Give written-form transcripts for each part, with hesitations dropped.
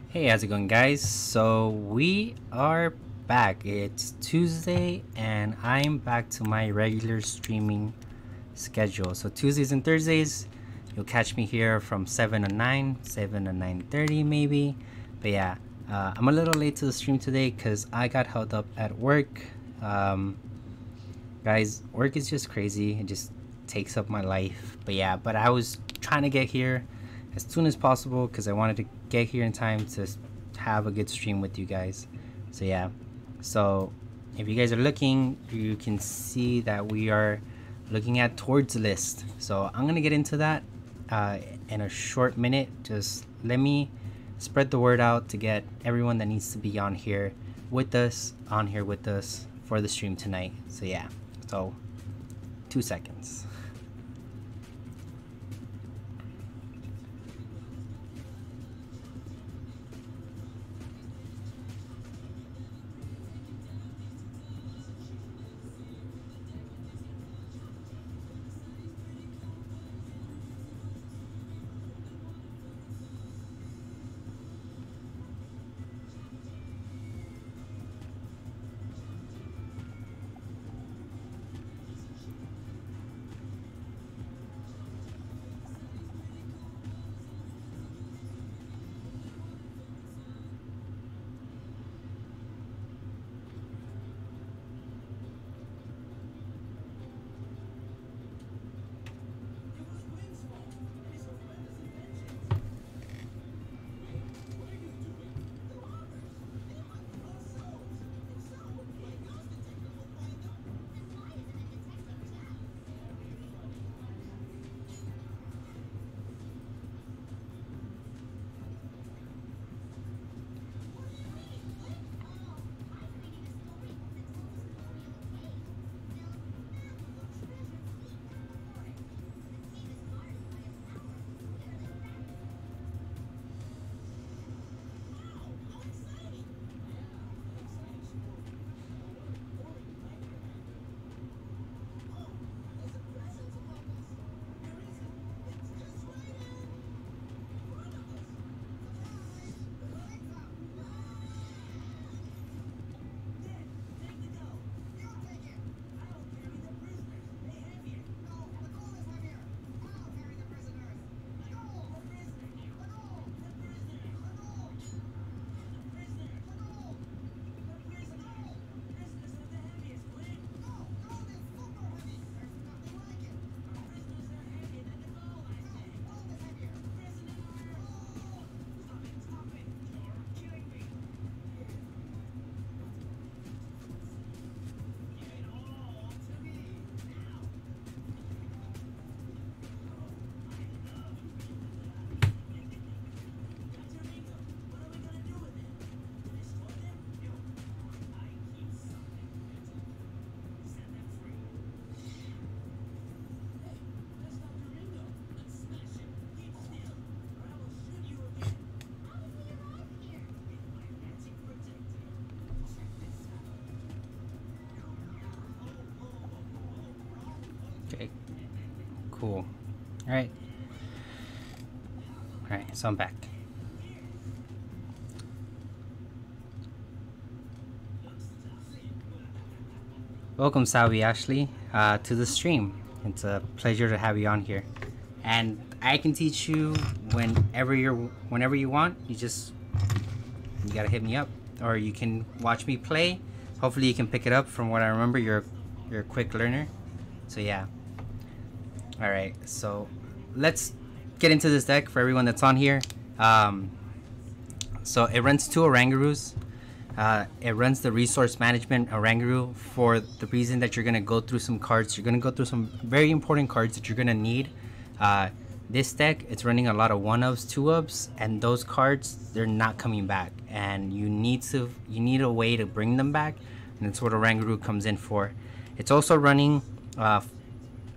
Hey, how's it going, guys? So we are back. It's Tuesday, and I'm back to my regular streaming schedule. So Tuesdays and Thursdays, you'll catch me here from 7 to 9, 7 to 9:30 maybe. But yeah, I'm a little late to the stream today because I got held up at work. Um, Guys, work is just crazy. It just takes up my life. But yeah, but I was trying to get here as soon as possible because I wanted to get here in time to have a good stream with you guys. So yeah, so if you guys are looking, you can see that we are looking at towards list. So I'm gonna get into that in a short minute. Just let me spread the word out to get everyone that needs to be on here with us for the stream tonight. So yeah, so 2 seconds. Okay, cool. All right, so I'm back. Welcome, Sawi Ashley, to the stream. It's a pleasure to have you on here, and I can teach you whenever you want. You gotta hit me up, or you can watch me play. Hopefully, you can pick it up. From what I remember, you're a quick learner. So yeah. All right, so let's get into this deck for everyone that's on here. So it runs 2 Orangaroos. It runs the resource management Orangaroo for the reason that you're going to go through some cards. You're going to go through some very important cards that you're going to need. This deck, it's running a lot of 1-ups, 2-ups, and those cards, they're not coming back. And you need a way to bring them back, and that's what Orangaroo comes in for. It's also running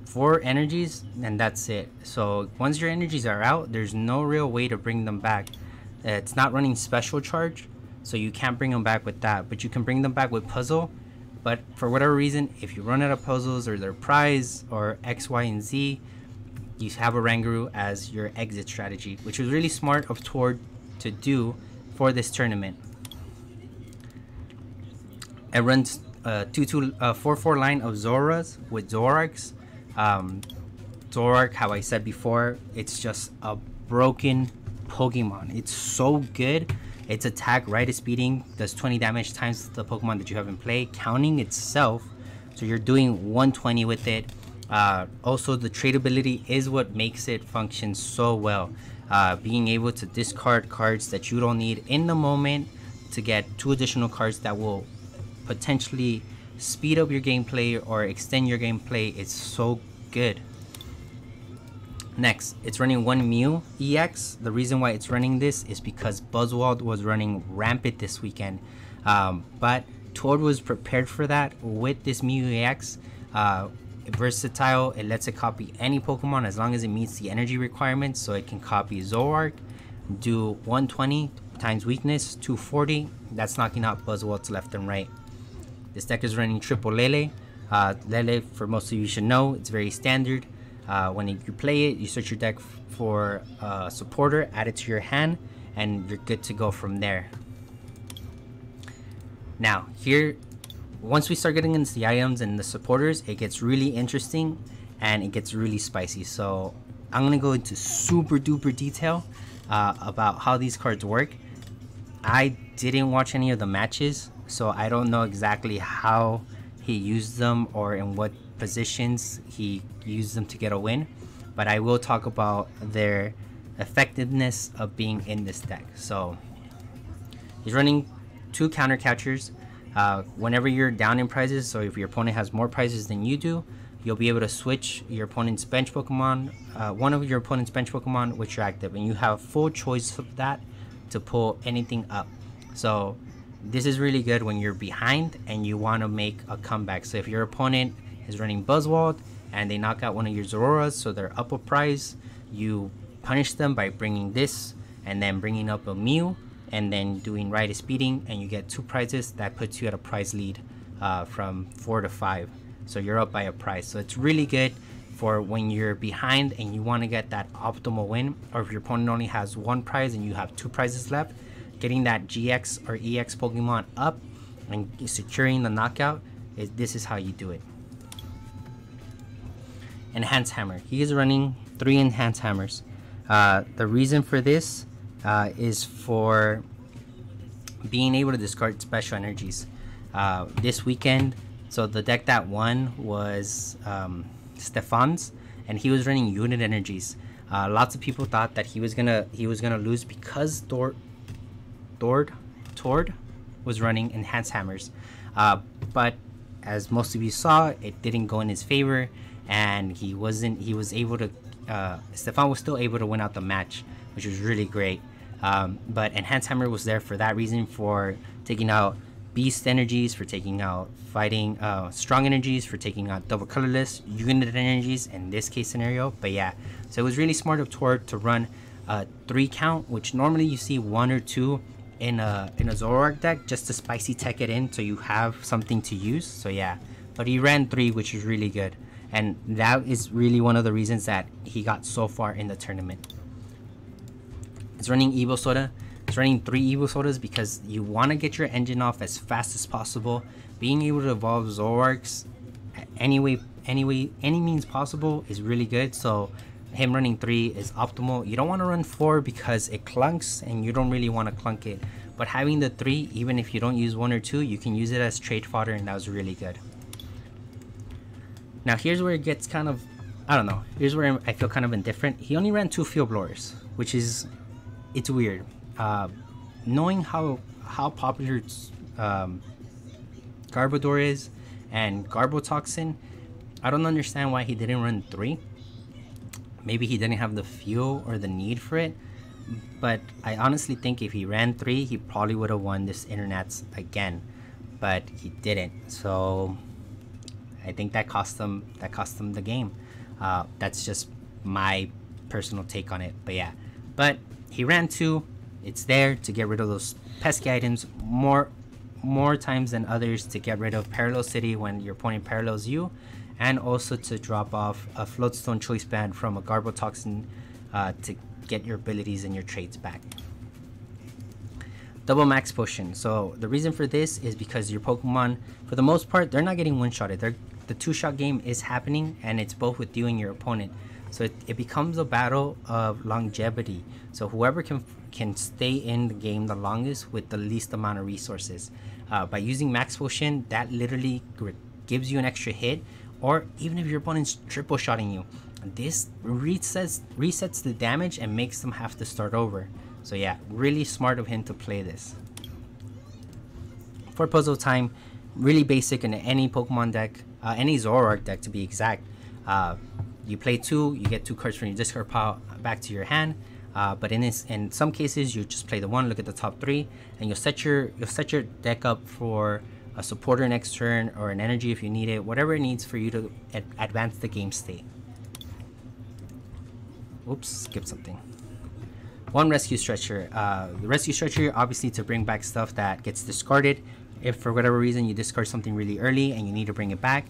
4 energies, and that's it. So once your energies are out, there's no real way to bring them back. It's not running special charge, so you can't bring them back with that, but you can bring them back with puzzle. But for whatever reason, if you run out of puzzles or their prize or X, Y, and Z, you have Orangaroo as your exit strategy, which was really smart of Tord to do for this tournament. It runs 4-4 line of Zoras with Zorarks. Zorark, how I said before, it's just a broken Pokemon. It's so good. Its attack, right, speeding does 20 damage times the Pokemon that you have in play, counting itself. So you're doing 120 with it. Also, the tradability is what makes it function so well. Being able to discard cards that you don't need in the moment to get 2 additional cards that will potentially speed up your gameplay or extend your gameplay is so good. Next, it's running 1 Mew EX. The reason why it's running this is because Buzzwole was running rampant this weekend. But Tord was prepared for that with this Mew EX. Versatile, it lets it copy any Pokemon as long as it meets the energy requirements. So it can copy Zoroark, do 120 times weakness, 240. That's knocking out Buzzwoles left and right. This deck is running triple Lele. Lele, for most of you should know, it's very standard. When you play it, you search your deck for a supporter, add it to your hand, and you're good to go from there. Now, here, once we start getting into the items and the supporters, it gets really interesting and it gets really spicy. So I'm going to go into super duper detail about how these cards work. I didn't watch any of the matches, so I don't know exactly how he used them or in what positions he used them to get a win, but I will talk about their effectiveness of being in this deck. So he's running 2 counter catchers. Whenever you're down in prizes, so if your opponent has more prizes than you do, you'll be able to switch your opponent's bench Pokemon, one of your opponent's bench Pokemon, which are active, and you have full choice of that to pull anything up. So this is really good when you're behind and you want to make a comeback. So if your opponent is running Buzzwole and they knock out one of your Zororas, so they're up a prize, you punish them by bringing this and then bringing up a Mew and then doing right speeding, and you get 2 prizes. That puts you at a prize lead from 4 to 5. So you're up by a prize. So it's really good for when you're behind and you want to get that optimal win, or if your opponent only has 1 prize and you have 2 prizes left, getting that GX or EX Pokemon up and securing the knockout, this is how you do it. Enhance Hammer. He is running 3 Enhance Hammers. The reason for this is for being able to discard special energies. This weekend, so the deck that won was Stefan's, and he was running unit energies. Lots of people thought that he was gonna lose because Tord was running Enhance Hammers, but as most of you saw, it didn't go in his favor, and Stefan was still able to win out the match, which was really great. But Enhance Hammer was there for that reason, for taking out Beast energies, for taking out fighting strong energies, for taking out double colorless unit energies in this case scenario. But yeah, so it was really smart of Tord to run 3 count, which normally you see 1 or 2 in a Zoroark deck, just to spicy tech it in so you have something to use. So yeah, but he ran 3, which is really good, and that is really one of the reasons that he got so far in the tournament. It's running Evo Soda. It's running 3 Evo Sodas because you want to get your engine off as fast as possible. Being able to evolve Zoroarks any means possible is really good. So him running 3 is optimal. You don't want to run 4 because it clunks and you don't really want to clunk it. But having the 3, even if you don't use 1 or 2, you can use it as trade fodder, and that was really good. Now here's where it gets kind of, I don't know, here's where I feel kind of indifferent. He only ran 2 Field Blowers, which is, it's weird. Knowing how popular Garbodor is and Garbotoxin, I don't understand why he didn't run 3. Maybe he didn't have the fuel or the need for it, but I honestly think if he ran 3, he probably would have won this Internets again, but he didn't. So I think that cost him the game. That's just my personal take on it. But yeah, but he ran 2. It's there to get rid of those pesky items more times than others, to get rid of Parallel City when your opponent parallels you, and also to drop off a Floatstone Choice Band from a Garbotoxin to get your abilities and your trades back. double max potion. So the reason for this is because your Pokemon, for the most part, they're not getting one-shotted. The two-shot game is happening, and it's both with you and your opponent. So it becomes a battle of longevity. So whoever can stay in the game the longest with the least amount of resources. By using max potion, that literally gives you an extra hit, or even if your opponent's triple shotting you, this resets the damage and makes them have to start over. So yeah, really smart of him to play this. For puzzle time, really basic in any Pokemon deck, any Zoroark deck to be exact. You play 2, you get 2 cards from your discard pile back to your hand. But in some cases, you just play the 1, look at the top 3, and you'll set your deck up for a supporter next turn, or an energy if you need it, whatever it needs for you to advance the game state. Oops, skipped something. 1 rescue stretcher. The rescue stretcher, obviously, to bring back stuff that gets discarded. If for whatever reason you discard something really early and you need to bring it back,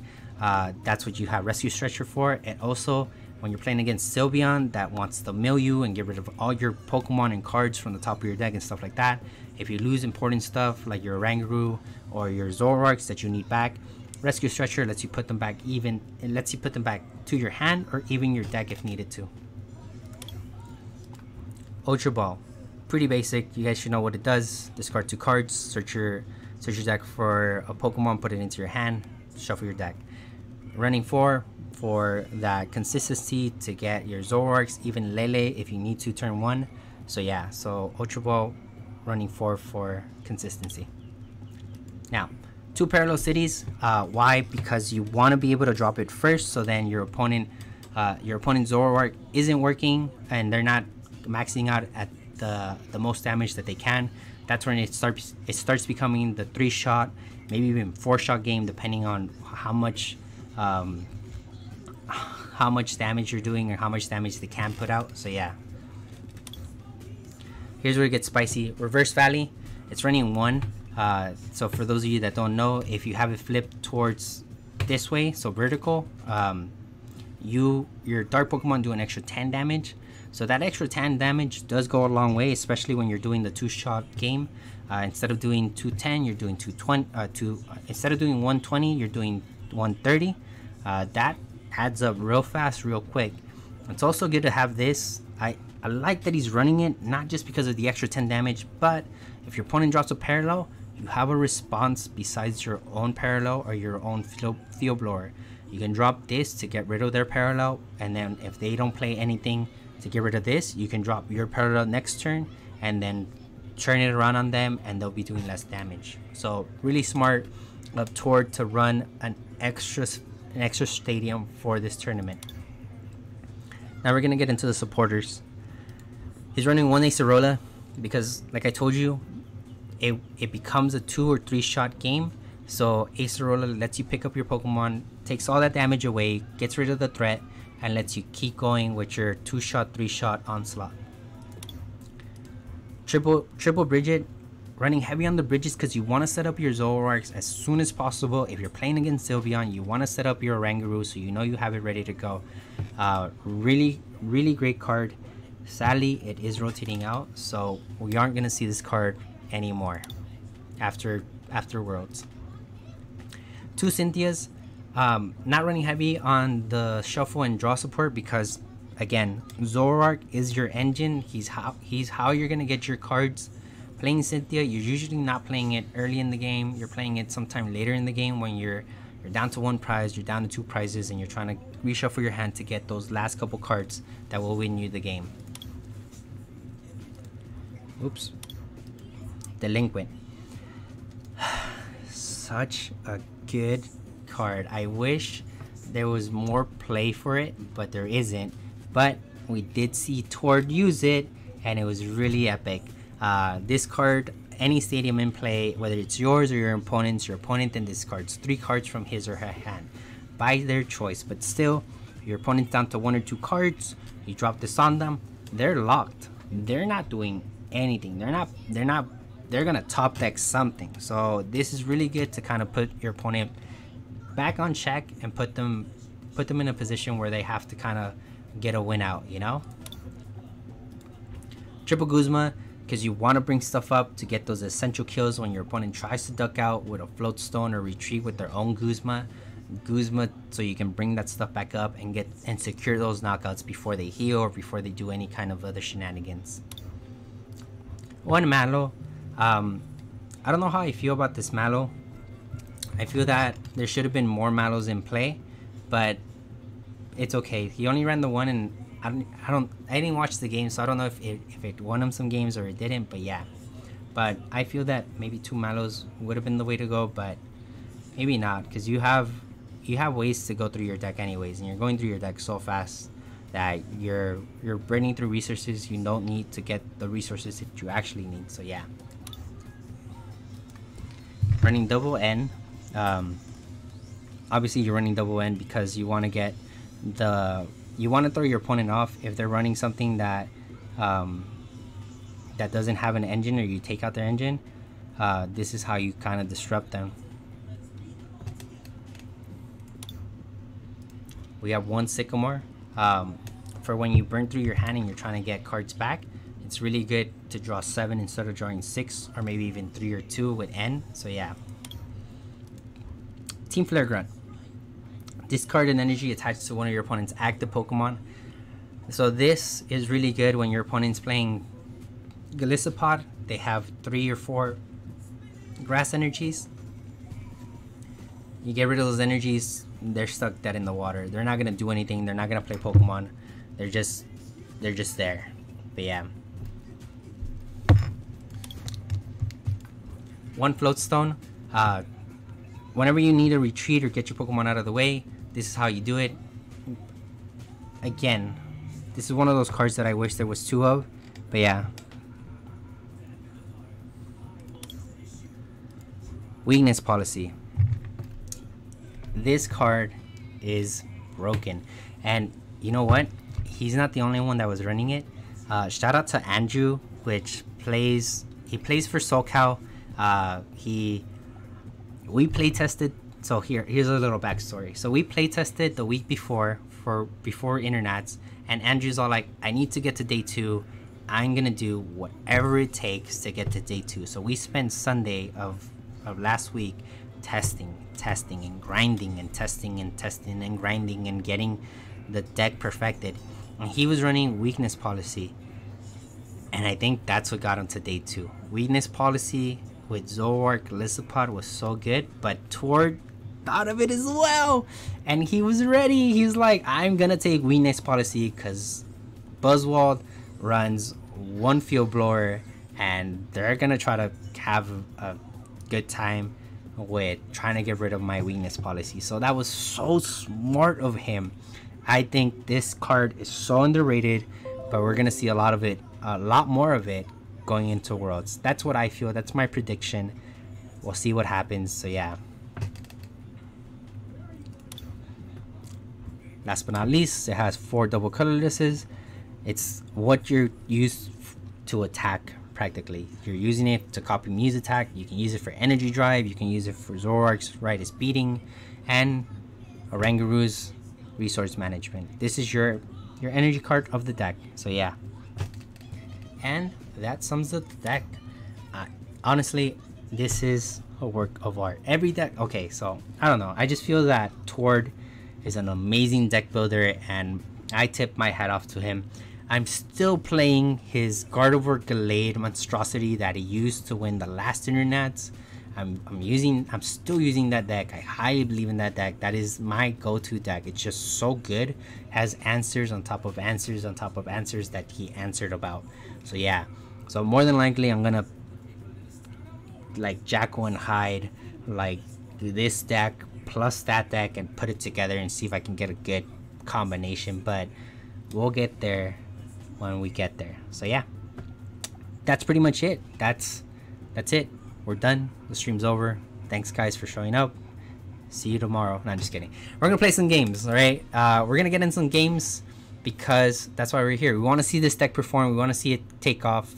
that's what you have rescue stretcher for. And also, when you're playing against Sylveon that wants to mill you and get rid of all your Pokemon and cards from the top of your deck and stuff like that, if you lose important stuff like your Oranguru or your Zoroarks that you need back, rescue stretcher lets you put them back to your hand or even your deck if needed to. Ultra Ball, pretty basic. You guys should know what it does. Discard 2 cards, search your deck for a Pokemon, put it into your hand, shuffle your deck. Running 4 for that consistency to get your Zoroarks, even Lele if you need to turn 1. So yeah, so Ultra Ball, running 4 for consistency. Now, 2 parallel cities. Why? Because you want to be able to drop it first, so then your opponent's Zoroark isn't working and they're not maxing out at the most damage that they can. That's when it starts becoming the 3-shot, maybe even 4-shot game, depending on how much damage you're doing or how much damage they can put out. So yeah, here's where it gets spicy. Reverse Valley, it's running 1. So for those of you that don't know, if you have it flipped towards this way, so vertical, your dark Pokemon do an extra 10 damage. So that extra 10 damage does go a long way, especially when you're doing the 2-shot game. Instead of doing 210, you're doing 220. Instead of doing 120, you're doing 130. That adds up real fast, real quick. It's also good to have this. I like that he's running it, not just because of the extra 10 damage, but if your opponent drops a parallel, you have a response besides your own parallel or your own field blower. You can drop this to get rid of their parallel, and then if they don't play anything to get rid of this, you can drop your parallel next turn and then turn it around on them, and they'll be doing less damage. So really smart of Tord to run an extra stadium for this tournament. Now we're gonna get into the supporters. He's running 1 Acerola because, like I told you, it becomes a 2 or 3-shot game. So Acerola lets you pick up your Pokemon, takes all that damage away, gets rid of the threat, and lets you keep going with your 2-shot, 3-shot onslaught. Triple Bridget, running heavy on the bridges because you want to set up your Zoroarks as soon as possible. If you're playing against Sylveon, you want to set up your Oranguru so you know you have it ready to go. Really, really great card. Sadly, it is rotating out, so we aren't going to see this card anymore after Worlds. 2 Cynthias. Not running heavy on the shuffle and draw support because, again, Zoroark is your engine. He's how you're gonna get your cards. Playing Cynthia, you're usually not playing it early in the game. You're playing it sometime later in the game when you're down to 1 prize, you're down to 2 prizes, and you're trying to reshuffle your hand to get those last couple cards that will win you the game. Oops. Delinquent. Such a good card. I wish there was more play for it, but there isn't. But we did see Tord use it, and it was really epic. This card, any stadium in play, whether it's yours or your opponent's, your opponent then discards 3 cards from his or her hand by their choice. But still, your opponent's down to 1 or 2 cards, you drop this on them, they're locked. They're not doing anything. They're gonna top deck something. So this is really good to kind of put your opponent back on check and put them in a position where they have to kind of get a win out, you know. Triple Guzma because you want to bring stuff up to get those essential kills when your opponent tries to duck out with a float stone or retreat with their own Guzma, so you can bring that stuff back up and get and secure those knockouts before they heal or before they do any kind of other shenanigans. One Malo, I don't know how I feel about this Malo. I feel that there should have been more Malos in play, but it's okay. He only ran the one, and I didn't watch the game, so I don't know if it won him some games or it didn't. But yeah, but I feel that maybe 2 Malos would have been the way to go, but maybe not, because you have ways to go through your deck anyways, and you're going through your deck so fast that you're burning through resources you don't need to get the resources that you actually need. So yeah, running double N. Obviously you're running double N because you want to get you want to throw your opponent off if they're running something that that doesn't have an engine, or you take out their engine. This is how you kind of disrupt them. We have 1 Sycamore for when you burn through your hand and you're trying to get cards back. It's really good to draw 7 instead of drawing 6, or maybe even 3 or 2 with N. So yeah. Team Flare Grunt. Discard an energy attached to one of your opponent's active Pokemon. So this is really good when your opponent's playing Golisopod. They have 3 or 4 grass energies. You get rid of those energies, they're stuck dead in the water. They're not gonna do anything. They're not gonna play Pokemon. They're just there. But yeah. 1 Floatstone. Whenever you need to retreat or get your Pokemon out of the way, this is how you do it. Again, this is one of those cards that I wish there was 2 of. But yeah. Weakness Policy. This card is broken, and you know what? He's not the only one that was running it. Shout out to Andrew, which plays for SoCal. We play tested. So here's a little backstory. So we play tested the week before Internets, and Andrew's all like, I need to get to day 2. I'm gonna do whatever it takes to get to day 2. So we spent Sunday of last week testing and grinding and testing and grinding and getting the deck perfected. And he was running Weakness Policy, and I think that's what got him to day 2. Weakness Policy with Zoroark Golisopod was so good, but Tord thought of it as well, and he was ready. He's like, I'm gonna take Weakness Policy because Buzzwald runs 1 Field Blower, and they're gonna try to have a good time with trying to get rid of my Weakness Policy. So that was so smart of him. I think this card is so underrated, but we're gonna see a lot more of it going into Worlds. That's what I feel. That's my prediction. We'll see what happens. So yeah. Last but not least, it has 4 double colorlesses. It's what you're used to attack. Practically, you're using it to copy Mew's attack. You can use it for energy drive. You can use it for Zoroark's Rightist Beating and Orangaru's resource management. This is your energy card of the deck. So yeah, and that sums up the deck. Honestly, this is a work of art. Every deck. Okay, so I don't know. I just feel that Tord is an amazing deck builder, and I tip my hat off to him. I'm still playing his Gardevoir Gallade monstrosity that he used to win the last Internets. I'm still using that deck. I highly believe in that deck. That is my go-to deck. It's just so good. Has answers on top of answers on top of answers that he answered about. So yeah. So more than likely I'm gonna like Jacko and Hyde, like this deck plus that deck and put it together and see if I can get a good combination. But we'll get there when we get there. So yeah, that's pretty much it. That's it. We're done. The stream's over. Thanks guys for showing up. See you tomorrow. No, I'm just kidding. We're gonna play some games. All right, we're gonna get in some games because that's why we're here. We want to see this deck perform. We want to see it take off,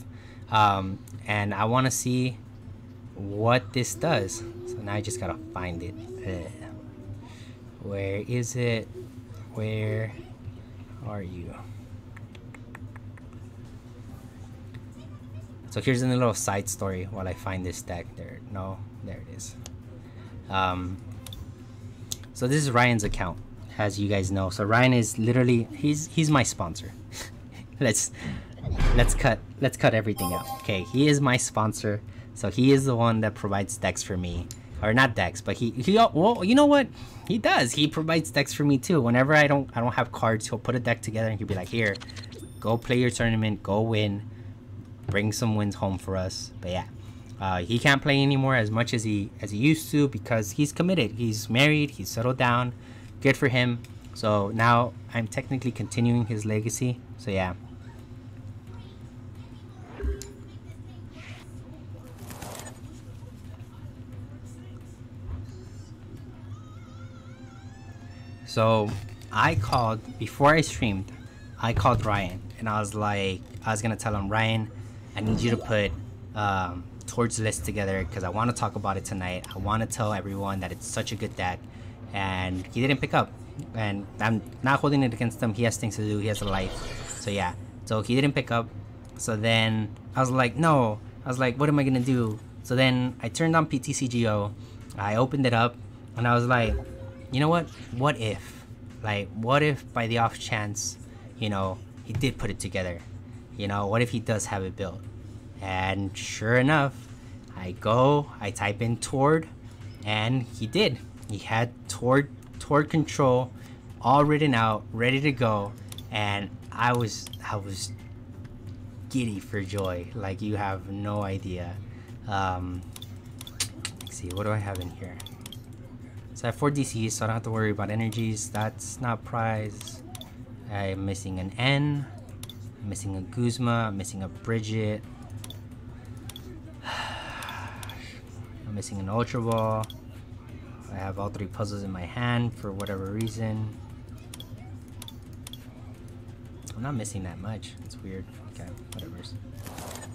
and I want to see what this does. So now I just gotta find it. Where is it? Where are you? So here's a little side story while I find this deck. There it is. So this is Ryan's account, as you guys know. So Ryan is literally he's my sponsor. let's cut everything out. Okay, he is my sponsor. So he is the one that provides decks for me, or not decks, but he well, you know what? He does. He provides decks for me too. Whenever I don't have cards, he'll put a deck together and he'll be like, "Here, go play your tournament, go win, bring some wins home for us." But yeah, he can't play anymore as much as he used to because he's committed. He's married. He's settled down. Good for him. So now I'm technically continuing his legacy. So yeah. So I called, before I streamed, I called Ryan and I was gonna tell him, Ryan, I need you to put Torch list together because I want to talk about it tonight. I want to tell everyone that it's such a good deck, and he didn't pick up. And I'm not holding it against him. He has things to do. He has a life. So yeah. So he didn't pick up. So then I was like, no. I was like, what am I gonna do? So then I turned on PTCGO. I opened it up, and I was like, you know what? What if? Like, what if by the off chance, you know, he did put it together? You know, what if he does have it built? And sure enough, I type in Tord, and he did. He had Tord control all written out, ready to go, and I was giddy for joy. Like, you have no idea. Let's see, what do I have in here? So I have 4 DCs, so I don't have to worry about energies. That's not prize. I'm missing an N. I'm missing a Guzma. I'm missing a Bridget. I'm missing an Ultra Ball. I have all 3 puzzles in my hand for whatever reason. I'm not missing that much. It's weird. Okay, whatever's.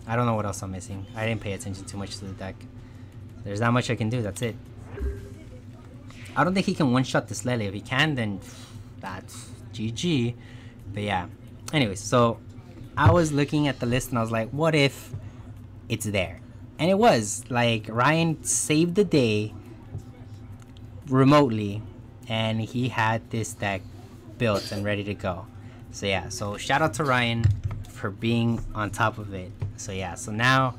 I don't know what else I'm missing. I didn't pay attention too much to the deck. There's not much I can do. That's it. I don't think he can one-shot this Lele. If he can, then that's GG. But yeah. Anyways, so I was looking at the list and I was like, what if it's there? And it was. Like, Ryan saved the day remotely, and he had this deck built and ready to go. So yeah, so shout out to Ryan for being on top of it. So yeah, so now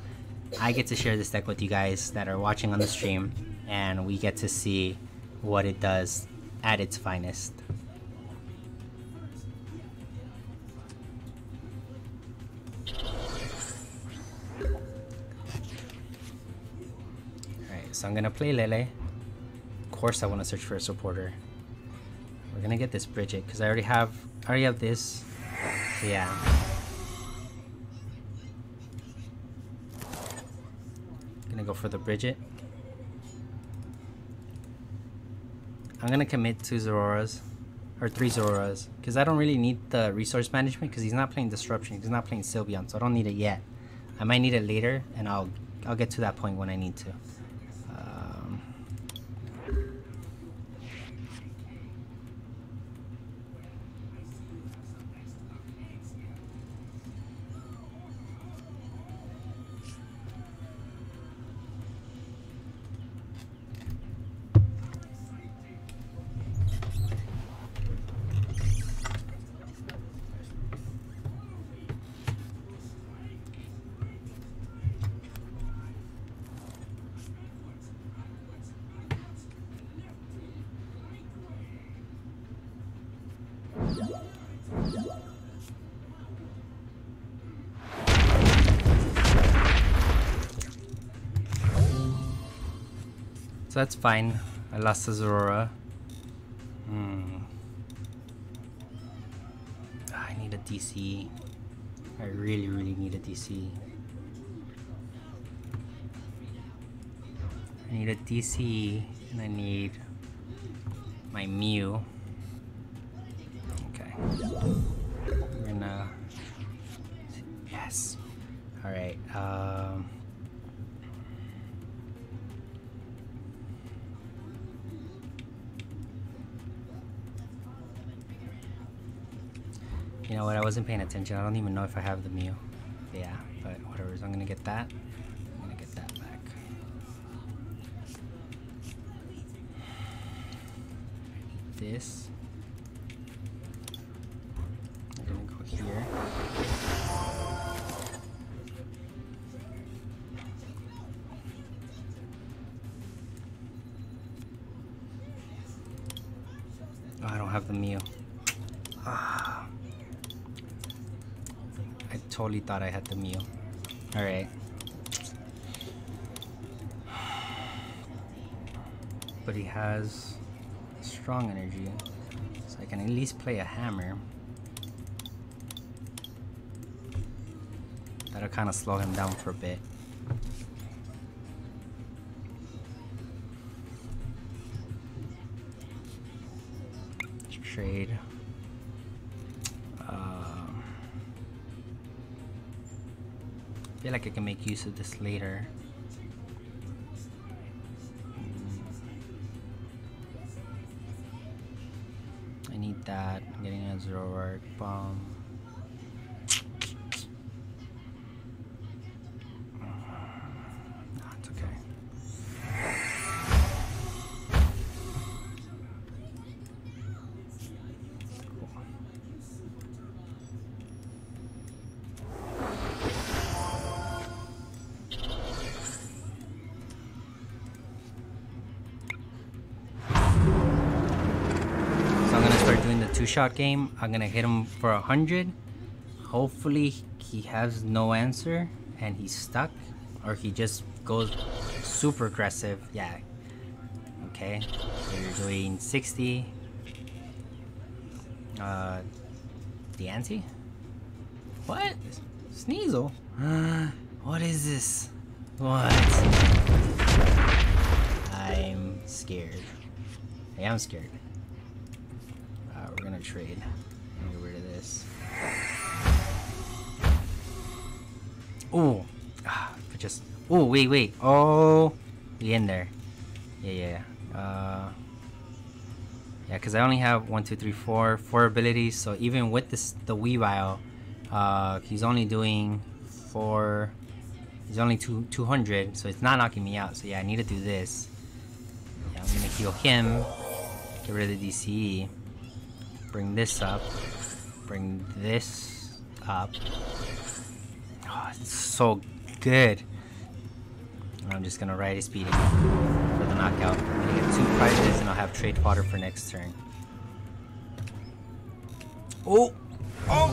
I get to share this deck with you guys that are watching on the stream, and we get to see what it does at its finest. Alright, so I'm gonna play Lele. Of course I want to search for a supporter. We're gonna get this Bridget because I already have this. So yeah. Gonna go for the Bridget. I'm gonna commit 2 Zororas, or 3 Zororas, because I don't really need the resource management because he's not playing Disruption, he's not playing Sylveon, so I don't need it yet. I might need it later, and I'll get to that point when I need to. So that's fine. I lost the Zorora. I need a DC. I really need a DC. I need a DC, and I need my Mew. Okay. We're gonna... Yes. Alright, you know what, I wasn't paying attention. I don't even know if I have the Mew. Yeah, but whatever. So I'm gonna get that. I'm gonna get that back. This. I'm gonna go here. Oh, I don't have the meal. Ah. I totally thought I had the meal. Alright. But he has strong energy, so I can at least play a hammer. That'll kind of slow him down for a bit. Trade. I feel like I can make use of this later. I need that. I'm getting a 0 arc bomb. No, it's okay. Two-shot game. I'm gonna hit him for 100. Hopefully he has no answer and he's stuck, or he just goes super aggressive. Yeah. Okay. So you're doing 60. The ante? What? Sneasel? What is this? What? I'm scared. I am scared. We're gonna trade. Get rid of this. Oh, just. Oh, wait. Oh, we in there. Yeah. Yeah, because I only have 1, 2, 3, 4 abilities. So even with this, the Weavile, he's only doing 4. He's only 200, so it's not knocking me out. So yeah, I need to do this. Yeah, I'm gonna heal him. Get rid of the DCE. Bring this up. Bring this up. Oh, it's so good. I'm just gonna ride his speeding for the knockout. I'm gonna get 2 prizes and I'll have trade fodder for next turn. Oh! A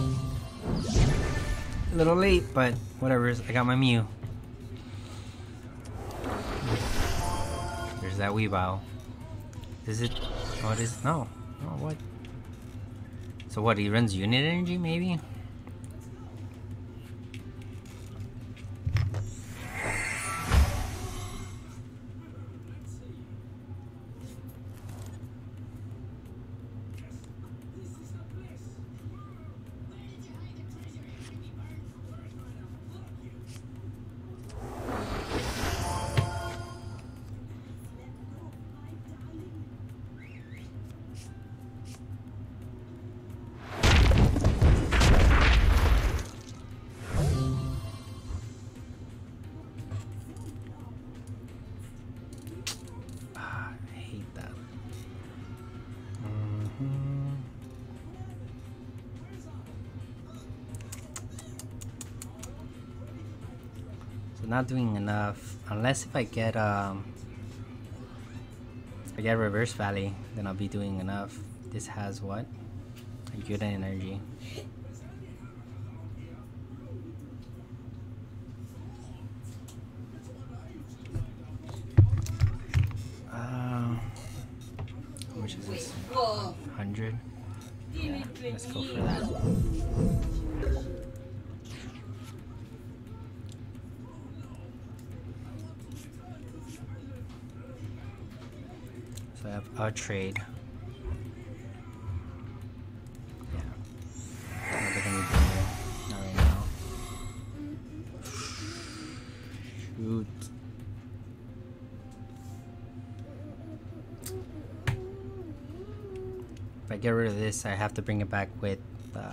little late, but whatever. I got my Mew. There's that Weavile. Is it? Oh, it is. No. Oh, what? So what, he runs unit energy, maybe? Not doing enough, unless if I get Reverse Valley, then I'll be doing enough. This has what? A good energy. How much is this? 100? Yeah, let's go for that. So I have a trade. Yeah. I don't think I need to do not right now. Shoot. If I get rid of this, I have to bring it back with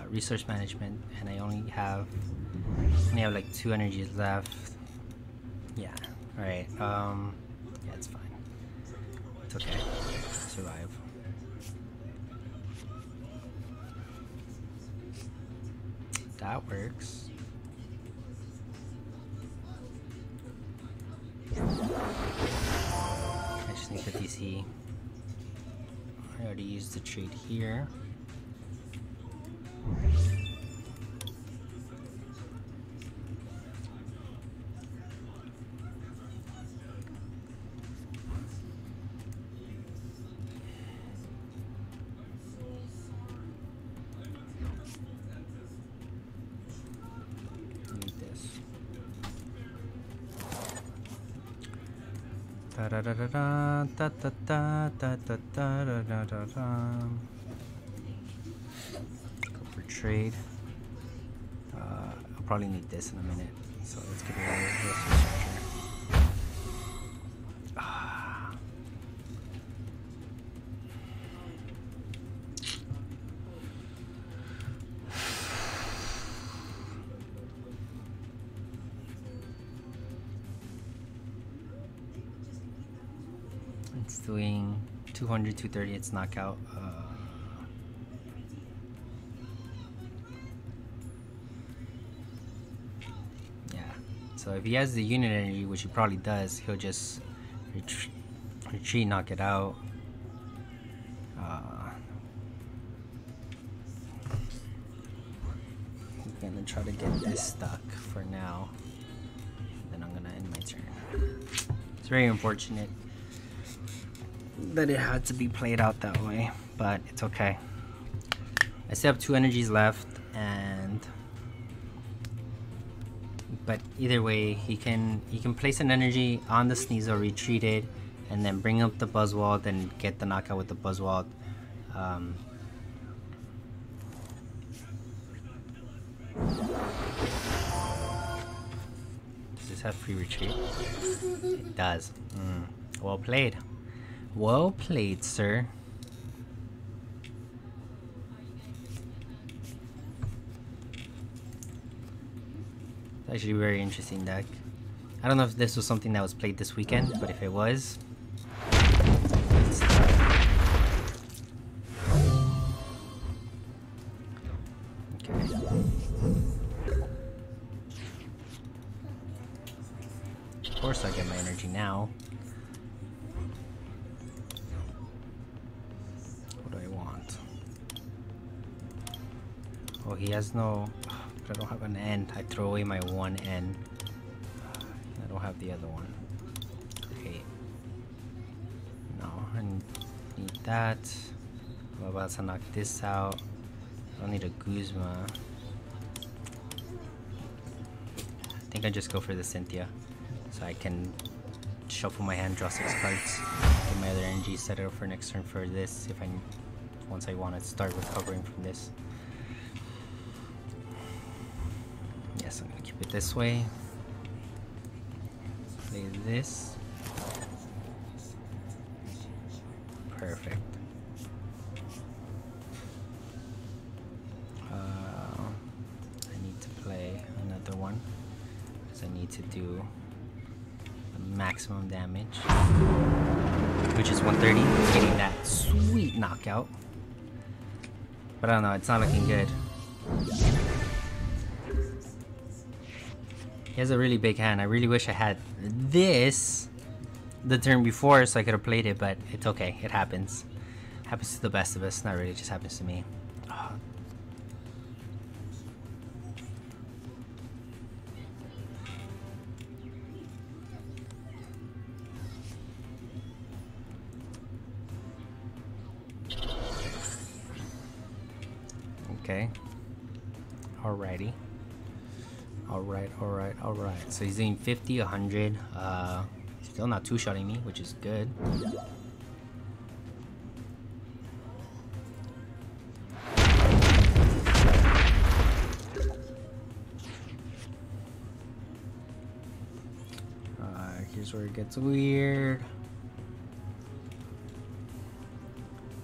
resource management, and I only have like 2 energies left. Yeah. All right. Yeah, it's fine. It's okay. Survive. That works. I just need the DC. I already used the trade here. Da da da da da da da da da da da da da da. Go for trade. I'll probably need this in a minute, so let's get rid of this researcher. It's doing 200, 230, it's knockout. Yeah, so if he has the unit energy, which he probably does, he'll just retreat, knock it out. I'm gonna try to get this stuck for now. Then I'm gonna end my turn. It's very unfortunate that it had to be played out that way, but it's okay. I still have 2 energies left, but either way, he can place an energy on the Sneasel, retreat it, and then bring up the Buzzwald and get the knockout with the Buzzwald. Does this have free retreat? It does. Well played. Well played, sir. It's actually a very interesting deck. I don't know if this was something that was played this weekend, but if it was, okay. Of course I get my energy now. Oh, he has no... But I don't have an end. I throw away my one end. I don't have the other one. Okay. No, I need that. I'm about to knock this out. I don't need a Guzma. I think I just go for the Cynthia. So I can shuffle my hand, draw 6 cards. Get my other energy, set it up for next turn for this. If once I want to start recovering from this. Yes, I'm gonna keep it this way. Play this. Perfect. I need to play another one because I need to do the maximum damage, which is 130, getting that sweet knockout. But I don't know, it's not looking good. He has a really big hand. I really wish I had this the turn before so I could have played it, but it's okay. It happens. Happens to the best of us. Not really, it just happens to me. Oh. Okay. Alrighty. Alright. So he's doing 50, 100. Still not two-shotting me, which is good. Here's where it gets weird.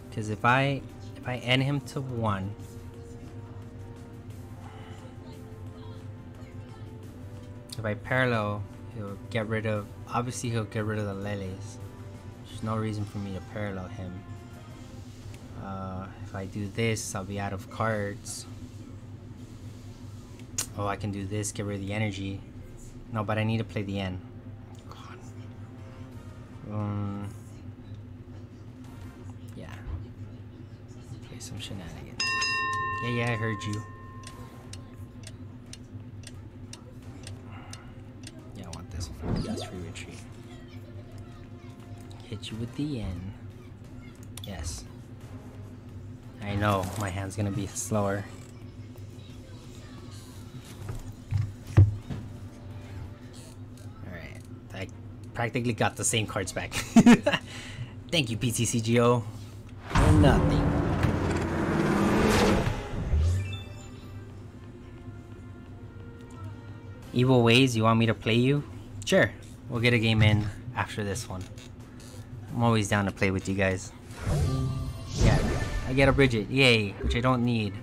Because if I end him to 1, if I parallel, he'll get rid of. Obviously, he'll get rid of the Leles. There's no reason for me to parallel him. If I do this, I'll be out of cards. Oh, I can do this, get rid of the energy. No, but I need to play the N. Yeah. Play some shenanigans. Yeah, I heard you. Yeah, I want this one. That's free retreat. Hit you with the N. Yes. I know, my hand's gonna be slower. Alright, I practically got the same cards back. Thank you, PTCGO. For nothing. Evil Ways, you want me to play you? Sure, we'll get a game in after this one. I'm always down to play with you guys. Yeah, I get a Bridget, yay, which I don't need.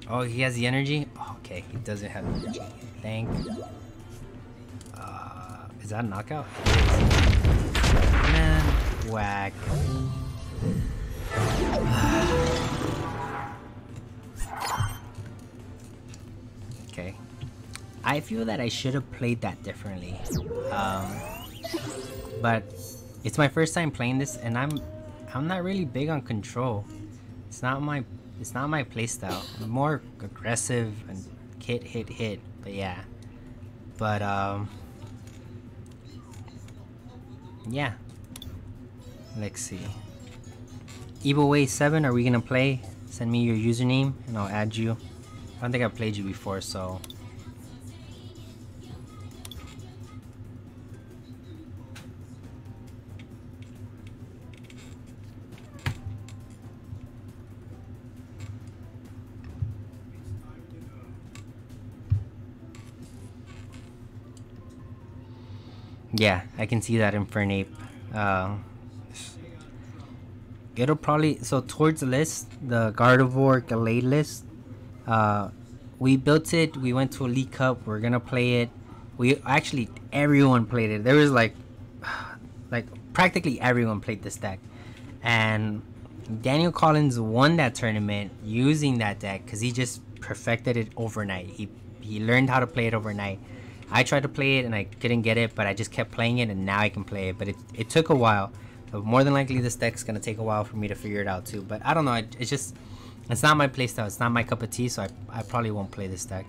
Oh, he has the energy? Oh, okay, he doesn't have the energy. Thank you. Is that a knockout? Man, whack. Okay. I feel that I should have played that differently. But it's my first time playing this, and I'm not really big on control. It's not my playstyle. I'm more aggressive and hit. But yeah. But yeah. Let's see. Evil Way 7, are we gonna play? Send me your username and I'll add you. I don't think I've played you before, so. Yeah, I can see that Infernape. It'll probably, so towards the list, the Gardevoir Gallade list, we built it, we went to a League Cup, we're gonna play it. We actually, everyone played it. There was like practically everyone played this deck. And Daniel Collins won that tournament using that deck because he just perfected it overnight. He learned how to play it overnight. I tried to play it and I couldn't get it, but I just kept playing it and now I can play it. But it took a while. So more than likely this deck's gonna take a while for me to figure it out too. But I don't know, it's not my playstyle, it's not my cup of tea, so I probably won't play this deck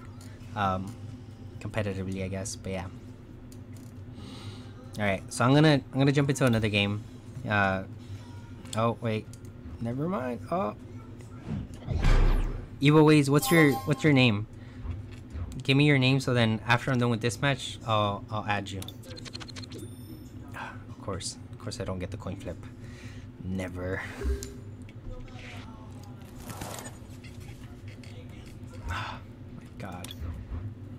competitively, I guess. But yeah. Alright, so I'm gonna jump into another game. Oh wait. Never mind. Oh. Evil Ways, what's your name? Give me your name so then after I'm done with this match, I'll add you. Of course I don't get the coin flip. Never. Oh my god.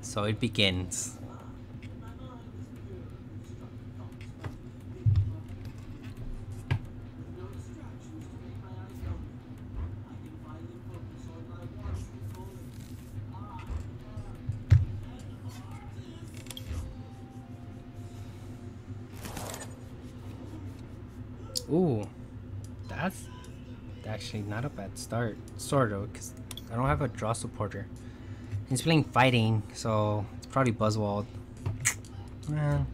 So it begins. Ooh, that's actually not a bad start, sort of, because I don't have a draw supporter. He's playing fighting, so it's probably Buzzwalled. Man,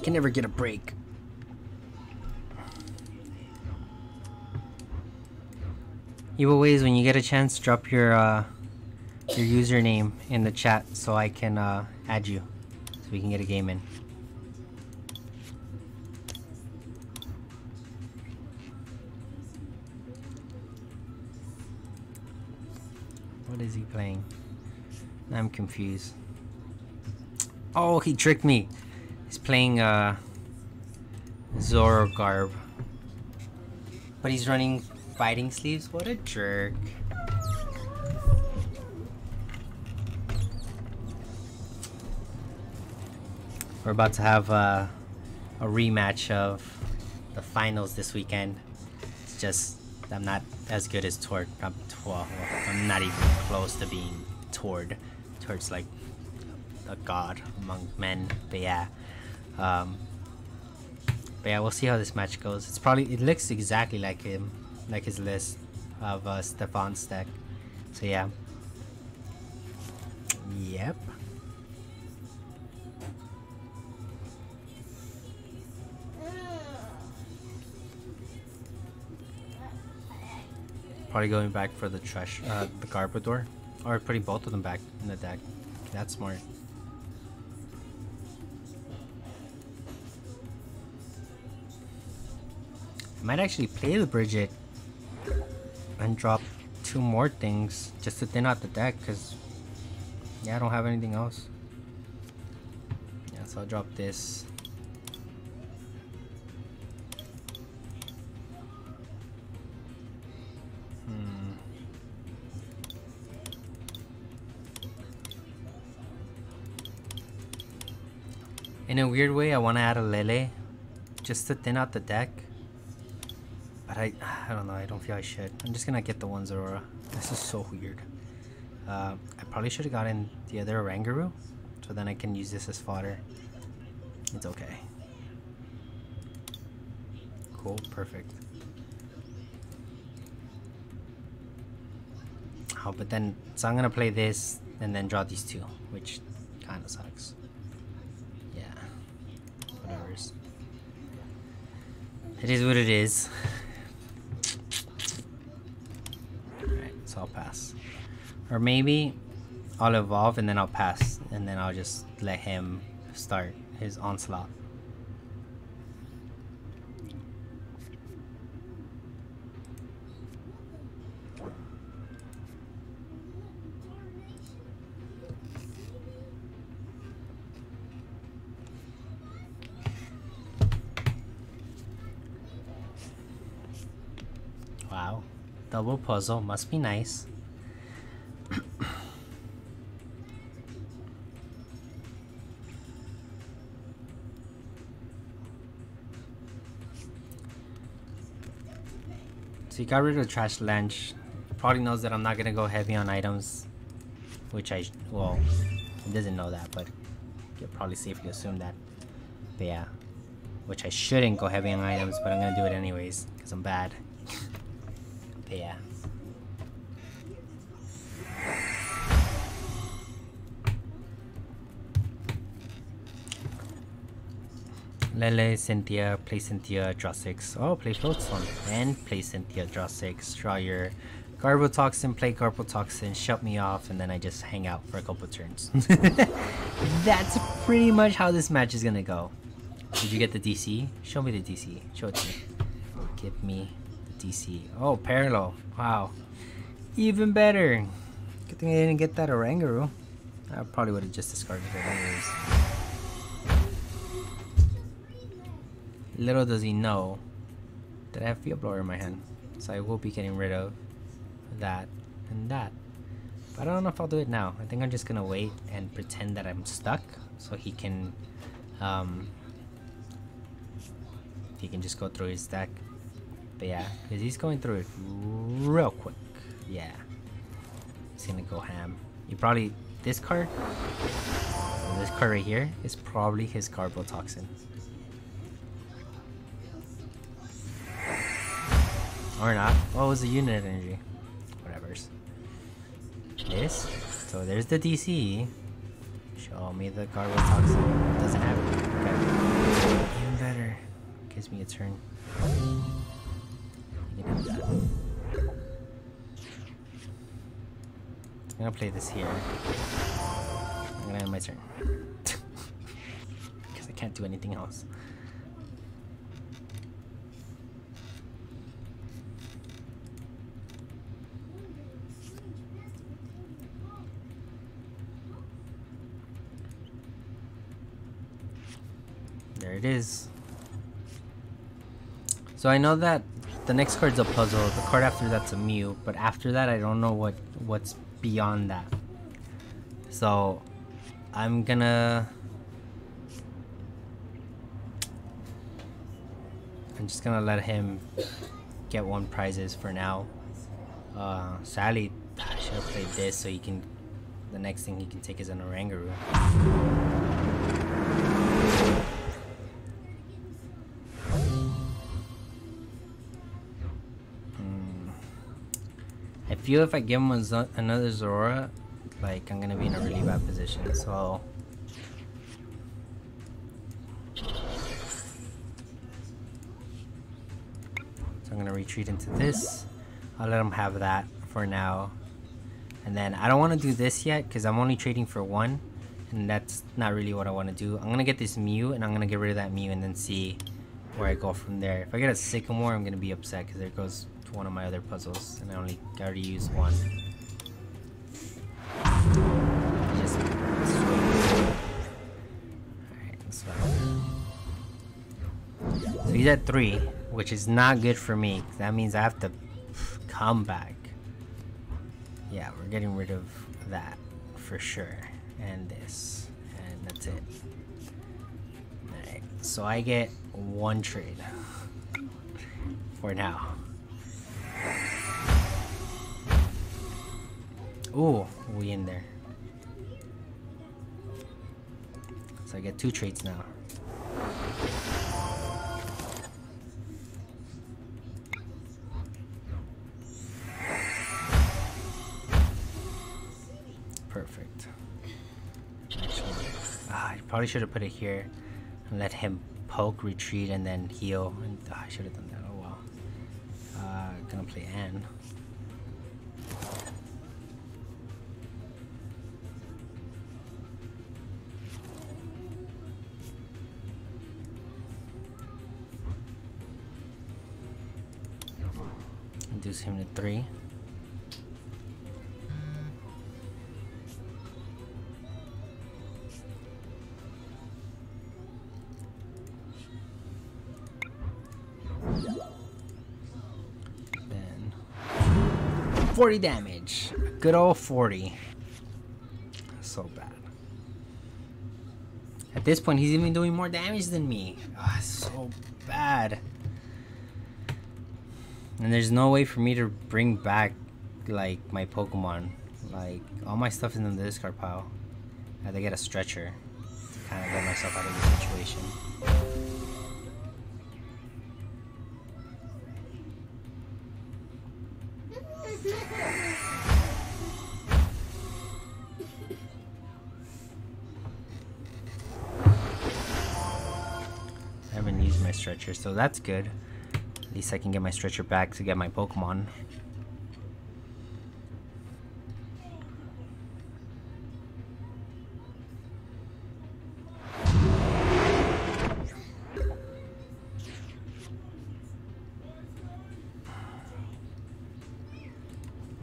can never get a break. Evil Ways, when you get a chance, drop your username in the chat so I can add you, so we can get a game in. What is he playing? I'm confused. Oh, he tricked me. He's playing Zorogarb. But he's running fighting sleeves? What a jerk. We're about to have a rematch of the finals this weekend. It's just I'm not as good as Tort. Well, I'm not even close to being Tord. Tord's like a god among men. But yeah, we'll see how this match goes. It looks exactly like him, like his list of Stefan's deck. So yeah. Yep. Probably going back for the the Garbodor, or putting both of them back in the deck. That's smart. I might actually play the Bridget and drop 2 more things just to thin out the deck, because yeah, I don't have anything else. Yeah, so I'll drop this. In a weird way, I want to add a Lele just to thin out the deck. But I don't know, I don't feel I should. I'm just gonna get the one Zorora. This is so weird. I probably should have gotten the other Oranguru, so then I can use this as fodder. It's okay. Cool, perfect. Oh, but then, so I'm gonna play this and then draw these 2, which kinda sucks. Yeah, whatever's. It is what it is. Alright, so I'll pass. Or maybe I'll evolve and then I'll pass, and then I'll just let him start his onslaught. Wow, double puzzle must be nice. So he got rid of Trash Lunch. Probably knows that I'm not gonna go heavy on items, which well, he doesn't know that, but you'll probably safely assume that. But yeah, which I shouldn't go heavy on items, but I'm gonna do it anyways because I'm bad. But yeah. Lele, Cynthia, play Cynthia, draw 6. Oh, play Floatstone. And play Cynthia, draw 6. Draw your Garbotoxin, play Garbotoxin, shut me off, and then I just hang out for a couple turns. That's pretty much how this match is gonna go. Did you get the DC? Show me the DC. Show it to me. Give me the DC. Oh, parallel. Wow. Even better. Good thing I didn't get that Oranguru. I probably would have just discarded it anyways. Little does he know that I have Field Blower in my hand, so I will be getting rid of that and that. But I don't know if I'll do it now. I think I'm just gonna wait and pretend that I'm stuck, so he can just go through his deck. But yeah, because he's going through it real quick. Yeah, he's gonna go ham. You probably this card right here is probably his Garbotoxin. Or not. What was the unit energy? Whatever's. This. So there's the DC. Show me the Garbotoxin. Doesn't have it. Okay. Even better. Gives me a turn. You can have that. I'm gonna play this here. I'm gonna end my turn. Because I can't do anything else. There it is. So I know that the next card's a puzzle, the card after that's a Mew, but after that I don't know what's beyond that. So I'm just gonna let him get 1 prizes for now. Sadly, I should have played this so he can the next thing he can take is an Oranguru. I feel if I give him another Zora, like I'm gonna be in a really bad position. So I'm gonna retreat into this. I'll let him have that for now. And then I don't want to do this yet because I'm only trading for one. And that's not really what I want to do. I'm going to get this Mew and I'm going to get rid of that Mew and then see where I go from there. If I get a Sycamore, I'm going to be upset because there goes to one of my other puzzles. And I already used one. Just alright, let's go. So he's at 3, which is not good for me. That means I have to come back. Yeah, we're getting rid of that for sure. And this. And that's it. Alright, so I get 1 trade. For now. Ooh, we in there. So I get 2 trades now. Perfect. Actually, I probably should have put it here and let him poke, retreat, and then heal. And I should have done that. Oh well. Gonna play Anne. Reduce him to 3. Then 40 damage. Good old 40. So bad. At this point, he's even doing more damage than me. Oh, so bad. And there's no way for me to bring back like my Pokemon. Like all my stuff is in the discard pile. I had to get a stretcher to kind of get myself out of the situation. I haven't used my stretcher, so that's good. At least I can get my stretcher back to get my Pokemon.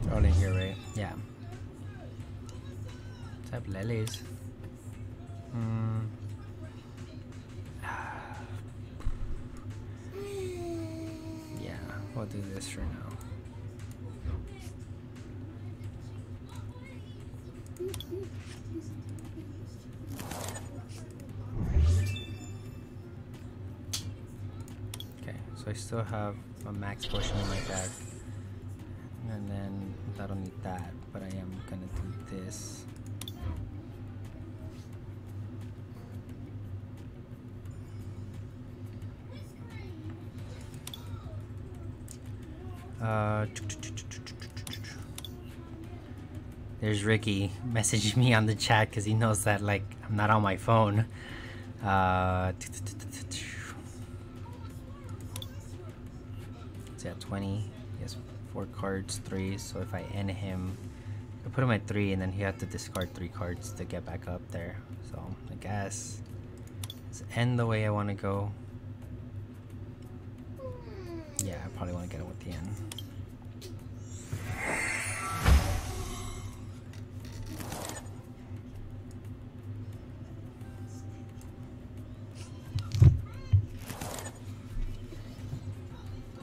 They're all in here, right? Yeah. Type Lele's. Yeah, we'll do this for now. Okay, so I still have a max potion in my bag. And then I don't need that, but I am gonna do this. There's Ricky messaging me on the chat because he knows that like I'm not on my phone. It's at 20. He has 4 cards, 3. So if I end him, I put him at 3, and then he had to discard 3 cards to get back up there. So I guess let's end the way I want to go. Yeah, I probably want to get it with the end.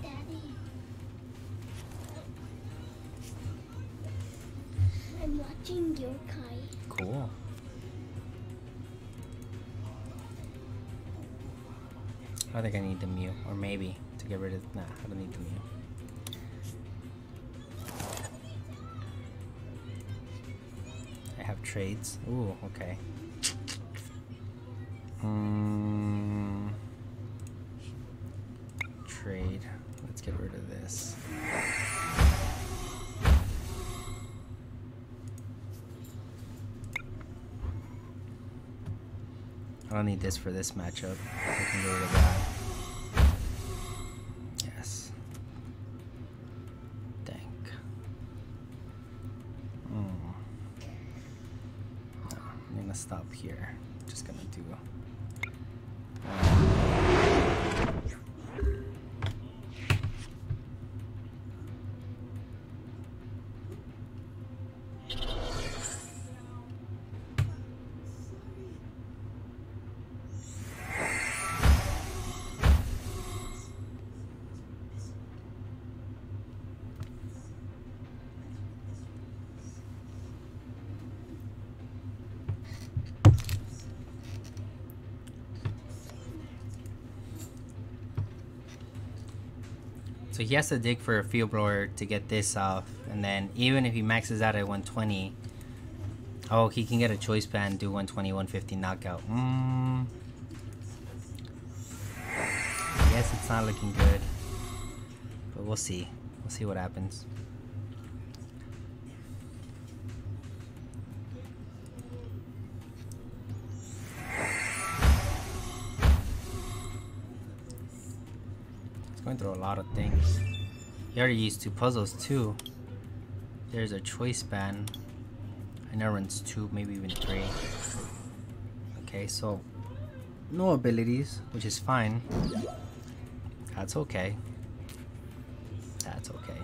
Daddy, I'm watching Yokai. Cool. I think I need the Mew, or maybe to get rid of. Nah, I don't need the Mew. I have trades. Ooh, okay. Trade. Let's get rid of this. I don't need this for this matchup. I can get rid of that. Yes. Dang. No, I'm gonna stop here. Just gonna do. So he has to dig for a field blower to get this off, and then even if he maxes out at 120, oh, he can get a choice band, do 120, 150 knockout. I guess it's not looking good, but we'll see. We'll see what happens. Going through a lot of things. He already used 2 puzzles too. There's a choice band. I know runs 2, maybe even 3. Okay, so no abilities, which is fine. That's okay. That's okay.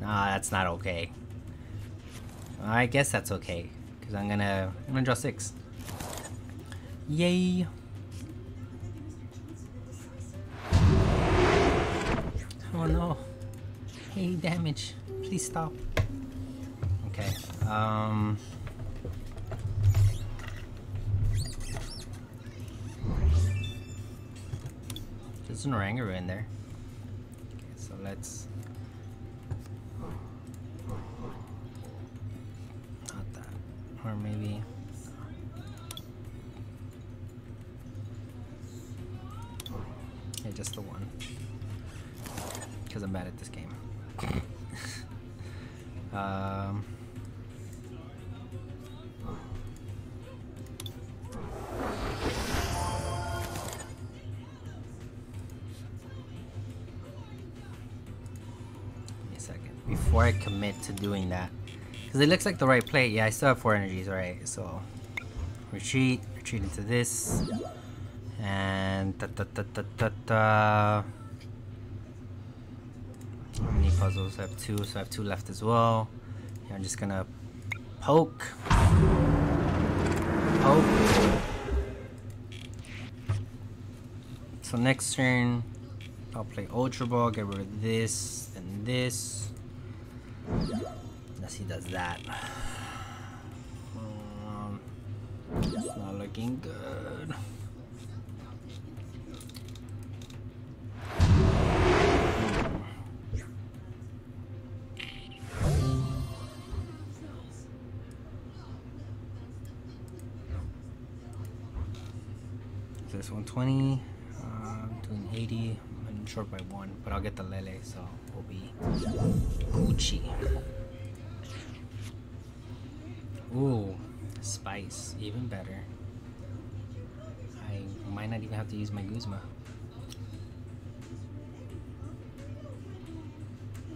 Nah, that's not okay. I guess that's okay, because I'm gonna draw 6. Yay! Oh no. Hey, damage. Please stop. Okay. There's an Orangaroo in there. Okay, so let's... Not that. Or maybe... Yeah, just the one. Because I'm bad at this game. Give me a second. Before I commit to doing that. Because it looks like the right play. Yeah, I still have 4 energies, alright. So, retreat into this. And How many puzzles? I have 2, so I have 2 left as well. Yeah, I'm just gonna poke. So next turn, I'll play Ultra Ball, get rid of this and this. Unless he does that. It's not looking good. This 120, doing 80. I'm short by 1, but I'll get the Lele, so we'll be Gucci. Ooh, Spice, even better. I might not even have to use my Guzma.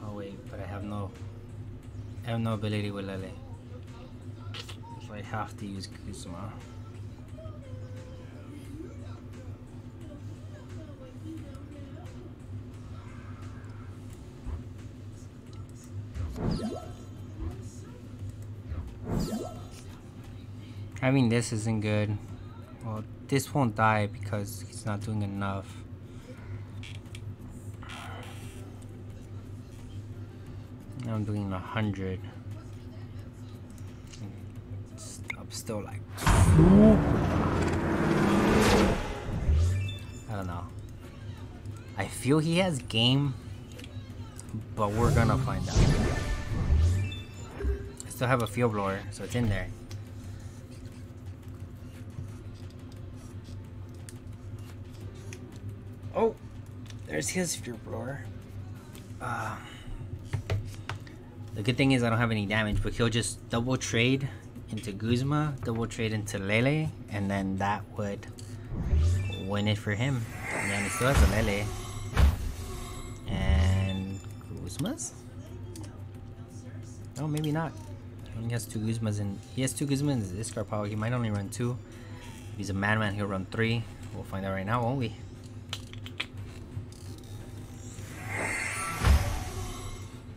Oh wait, but I have no ability with Lele, so I have to use Guzma. I mean, this isn't good. Well, this won't die because he's not doing enough. Now I'm doing 100. I'm still like... I don't know. I feel he has game, but we're gonna find out. still have a field blower, so it's in there. Oh, there's his field blower. The good thing is I don't have any damage, but he'll just double trade into Guzma, double trade into Lele, and then that would win it for him. And he still has a Lele. And Guzmas? No, maybe not. He only has 2 Guzmas and he has 2 Guzmas in his discard pile. He might only run 2. If he's a madman, he'll run 3. We'll find out right now, won't we?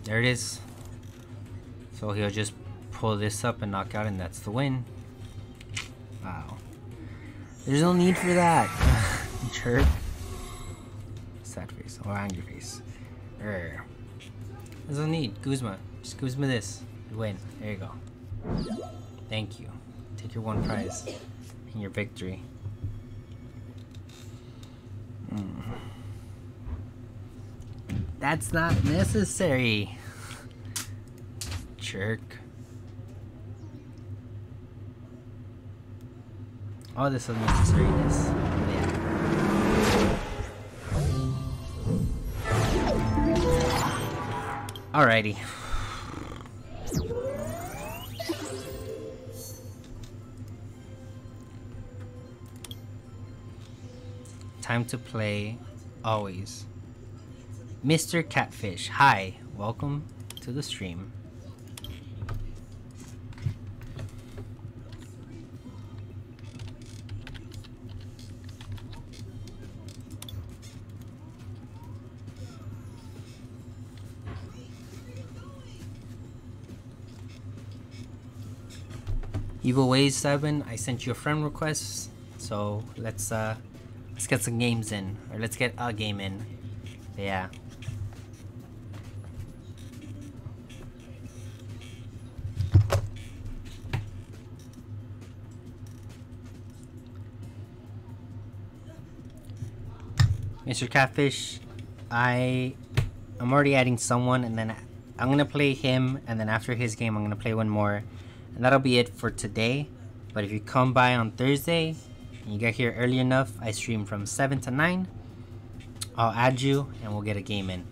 There it is. So he'll just pull this up and knock out, and that's the win. Wow. There's no need for that. Jerk. Sad face or angry face. There's no need. Guzma. Just Guzma this. You win. There you go. Thank you. Take your 1 prize and your victory. That's not necessary. Jerk. Oh, this is necessariness. Yeah. Alrighty. Time to play always. Mr. Catfish, hi, welcome to the stream. Evil Ways 7, I sent you a friend request, so let's get some games in, or let's get a game in. Yeah. Mr. Catfish, I'm already adding someone, and then I'm gonna play him, and then after his game I'm gonna play one more, and that'll be it for today. But if you come by on Thursday and you get here early enough, I stream from 7 to 9. I'll add you and we'll get a game in.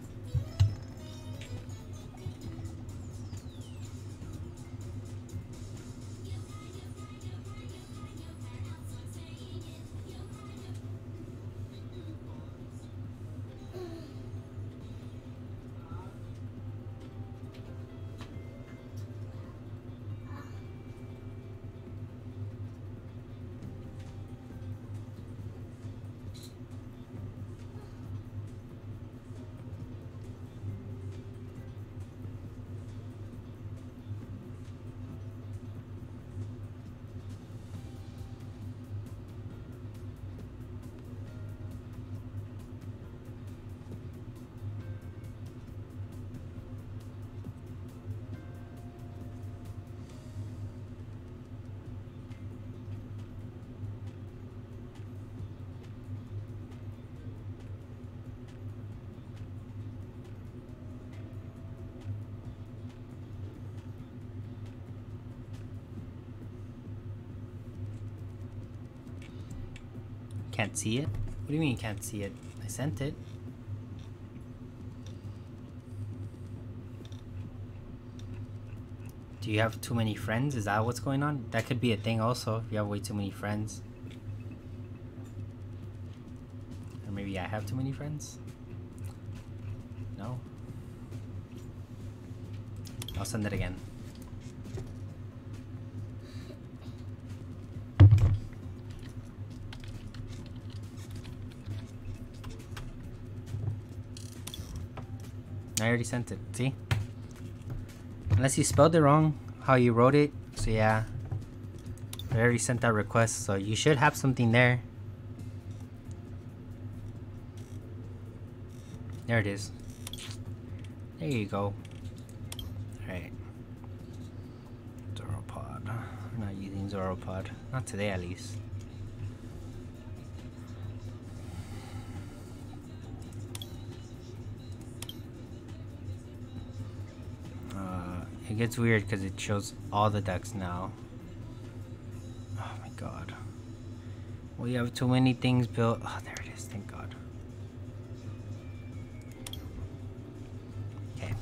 Can't see it? What do you mean you can't see it? I sent it. Do you have too many friends? Is that what's going on? That could be a thing also, if you have way too many friends. Or maybe I have too many friends? No? I'll send it again. I already sent it, see? Unless you spelled it wrong, how you wrote it. So yeah, I already sent that request, so you should have something there. There it is. There you go. Alright. Zoropod. We're not using Zoropod. Not today at least. it gets weird because it shows all the decks now. Oh my god. We have too many things built. Oh, there it is. Thank god. Okay.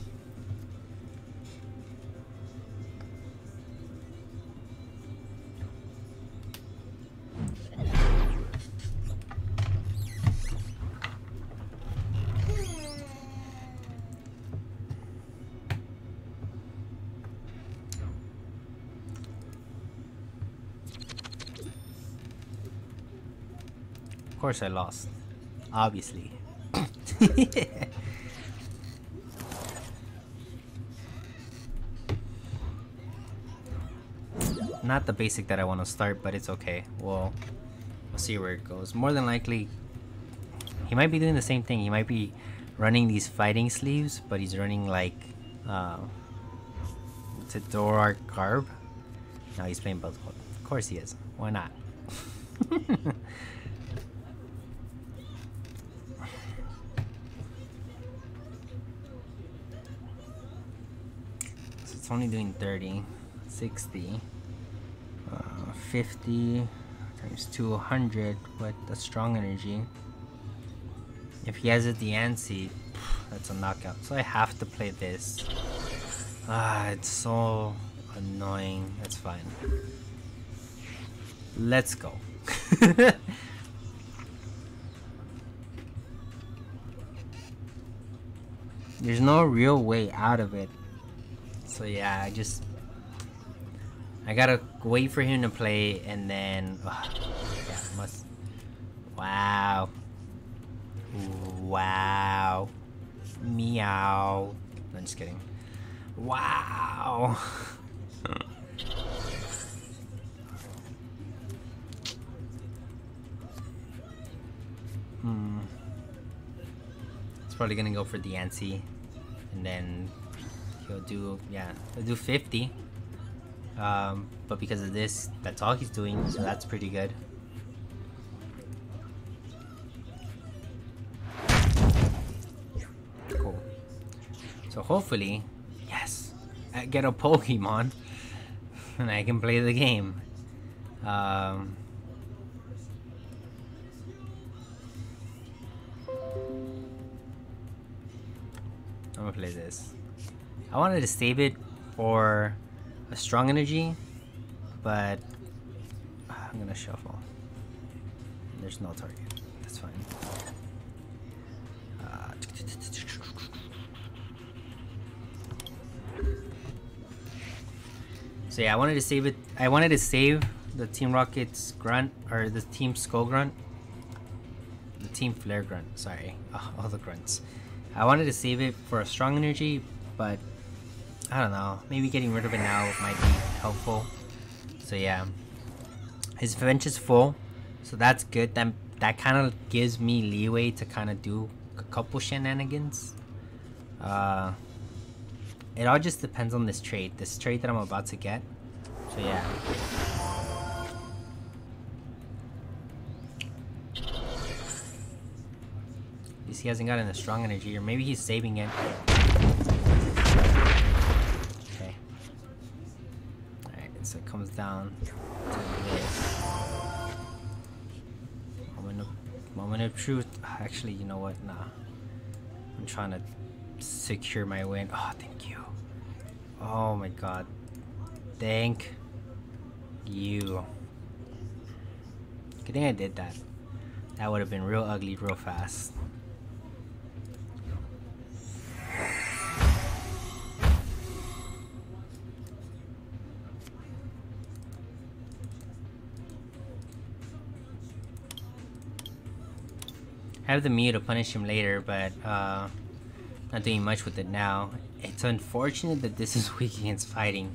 Of course I lost. Obviously. Not the basic that I want to start, but it's okay. We'll see where it goes. More than likely, he might be doing the same thing. He might be running these fighting sleeves, but he's running like Tedora Garb. Now he's playing both. Of course he is. Why not? So it's only doing 30, 60, 50 times 200 with the strong energy. If he has a Diancie, that's a knockout. So I have to play this. It's so annoying. That's fine. Let's go. There's no real way out of it. So yeah, I gotta wait for him to play and then yeah, must. Wow. Wow. Meow. No, I'm just kidding. Wow. It's probably gonna go for the Diancie, and then he'll do 50. But because of this, that's all he's doing, so that's pretty good. Cool. So hopefully, yes, I get a Pokemon and I can play the game. I'm gonna play this. I wanted to save it for a strong energy, but I'm gonna shuffle. There's no target. That's fine. So yeah, I wanted to save it. I wanted to save the Team Rocket's grunt, or the Team Skull grunt, the Team Flare grunt. Sorry, all the grunts. I wanted to save it for a strong energy, but I don't know. Maybe getting rid of it now might be helpful. So yeah, his bench is full, so that's good. That kind of gives me leeway to kind of do a couple shenanigans. It all just depends on this trade. This trade that I'm about to get. So yeah. At least he hasn't gotten a strong energy, or maybe he's saving it. Okay. Alright, so it comes down to this. Moment of truth. Actually, you know what? Nah. I'm trying to secure my win. Oh, thank you. Oh my god. Thank you. Good thing I did that. That would have been real ugly real fast. I have the Mew to punish him later, but not doing much with it now. It's unfortunate that this is weak against fighting.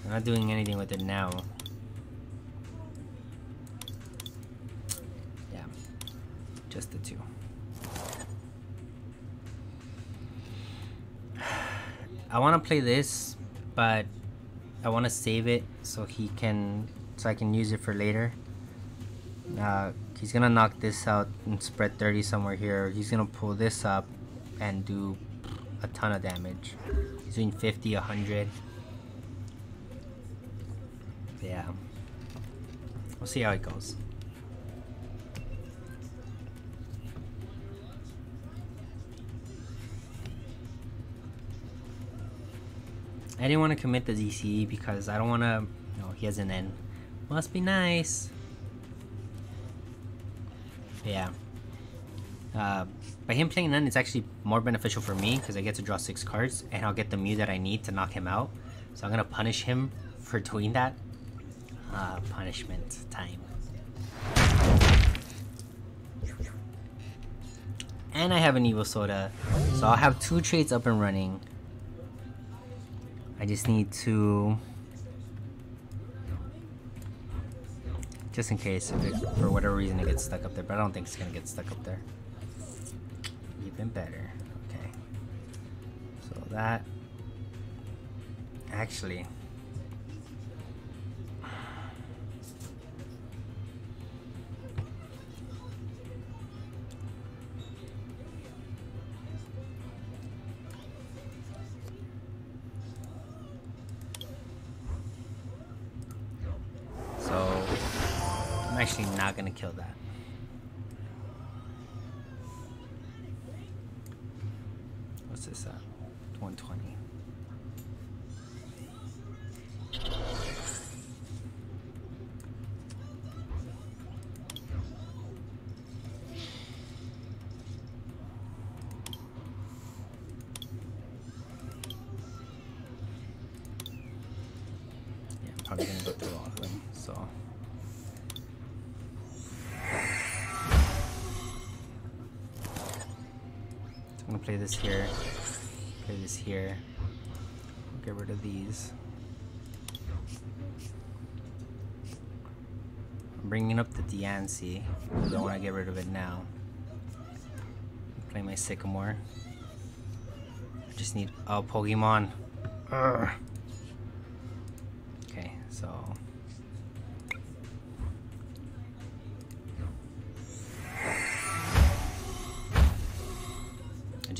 I'm not doing anything with it now. Yeah, just the two. I want to play this, but I want to save it so I can use it for later. He's gonna knock this out and spread 30 somewhere here. He's gonna pull this up and do a ton of damage. He's doing 50, 100. Yeah. We'll see how it goes. I didn't want to commit the DCE because I don't want to... No, he has an N. Must be nice. Yeah. By him playing N, it's actually more beneficial for me because I get to draw 6 cards and I'll get the Mew that I need to knock him out. So I'm going to punish him for doing that. Punishment time. And I have an Evil Soda. So I'll have 2 trades up and running. I just need to... Just in case, if it, for whatever reason, it gets stuck up there. But I don't think it's going to get stuck up there. Even better. Okay. So that... Actually... I'm actually not gonna kill that. What's this at? 120. Yeah, I'm probably gonna go through all of them, so... I'm gonna play this here, play this here, get rid of these. I'm bringing up the Diancie, I don't want to get rid of it now. Play my Sycamore. I just need a Pokemon. Urgh. Okay, so...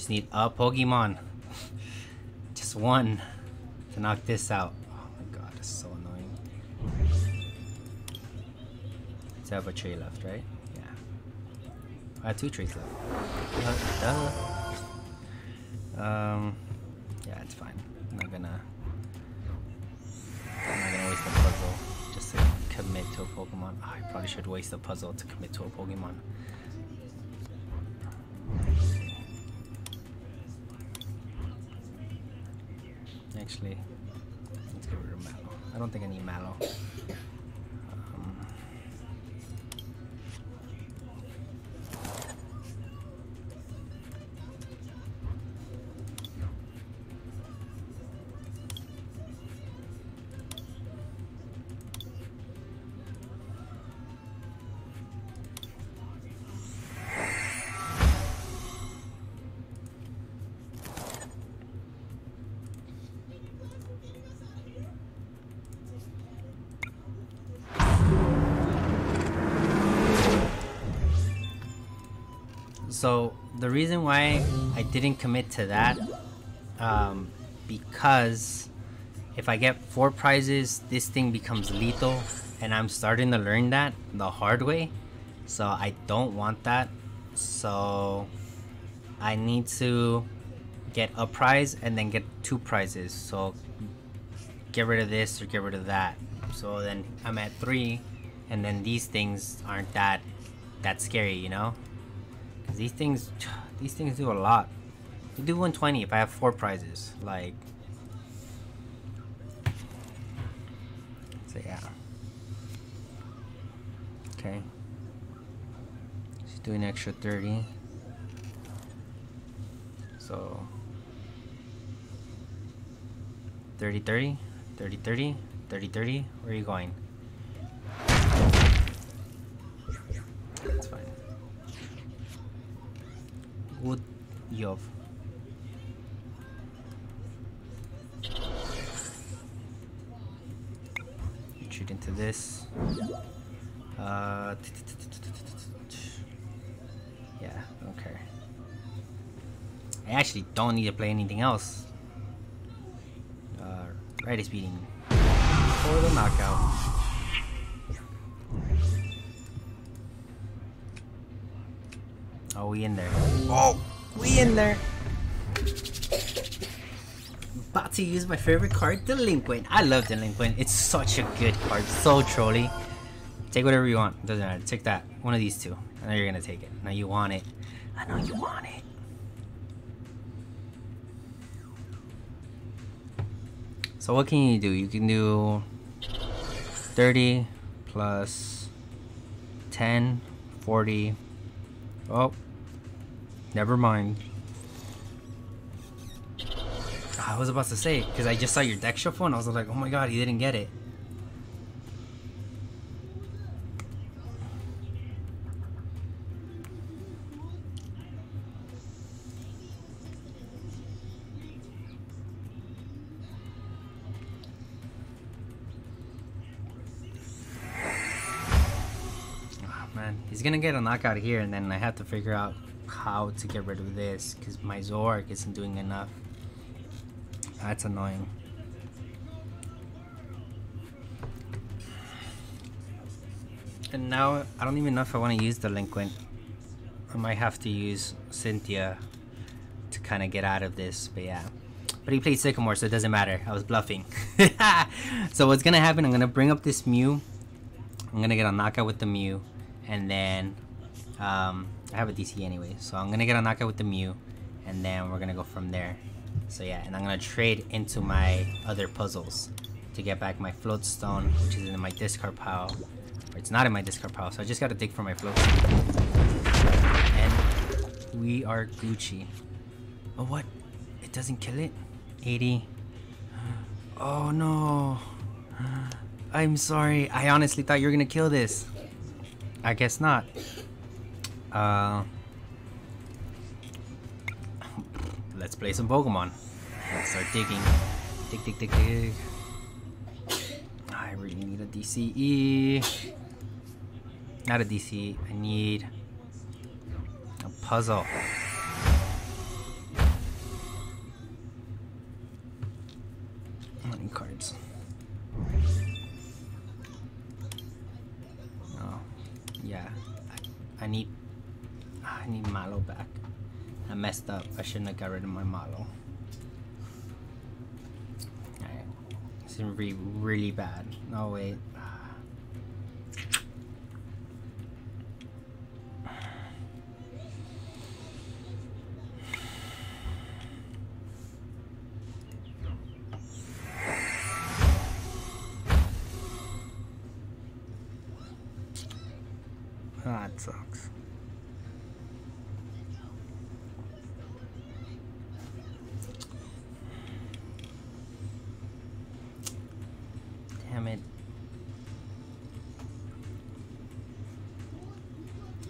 Need a Pokemon. Just one to knock this out. Oh my god, it's so annoying. So I have a tray left, right? Yeah. I have 2 trays left. Yeah, it's fine. I'm not gonna waste a puzzle just to commit to a Pokemon. Oh, I probably should waste a puzzle to commit to a Pokemon. Actually, let's get rid of Mallow. I don't think I need Mallow. So the reason why I didn't commit to that, because if I get 4 prizes, this thing becomes lethal, and I'm starting to learn that the hard way. So I don't want that. So I need to get a prize and then get 2 prizes. So get rid of this or get rid of that. So then I'm at 3, and then these things aren't that scary, you know? These things do a lot. They do 120 if I have 4 prizes. Like, so yeah. Okay. She's doing an extra 30. So 30 30, 30 30, 30 30. Where are you going? That's fine. Wood Yov. Retreat into this. Yeah, okay. I actually don't need to play anything else. Right is beating. for the knockout. Oh, we in there. Oh, we in there. About to use my favorite card, Delinquent. I love Delinquent. It's such a good card. So trolly. Take whatever you want. Doesn't matter. Take that. One of these two. I know you're gonna take it. I know you want it. I know you want it. So what can you do? You can do 30 plus 10, 40. Oh, never mind. I was about to say, because I just saw your deck shuffle and I was like, oh my god, he didn't get it. Man, he's gonna get a knockout here, and then I have to figure out how to get rid of this because my Zork isn't doing enough. That's annoying. And now I don't even know if I want to use Delinquent. I might have to use Cynthia to kind of get out of this, but yeah. But he played Sycamore, so it doesn't matter. I was bluffing. So what's gonna happen? I'm gonna bring up this Mew. I'm gonna get a knockout with the Mew. And then I have a DC anyway, so I'm gonna get a knockout with the Mew, and then we're gonna go from there. So yeah, and I'm gonna trade into my other puzzles to get back my float stone, which is in my discard pile. Or it's not in my discard pile, so I just gotta dig for my float stone. And we are Gucci. Oh, what? It doesn't kill it? 80. Oh no. I'm sorry. I honestly thought you were gonna kill this. I guess not. Let's play some Pokemon. Let's start digging. Dig, dig, dig, dig. I really need a DCE. Not a DCE. I need a puzzle. Money cards. Yeah, I need Malo back. I messed up. I shouldn't have got rid of my Malo. Alright. This is really bad. Oh wait. That sucks. Damn it.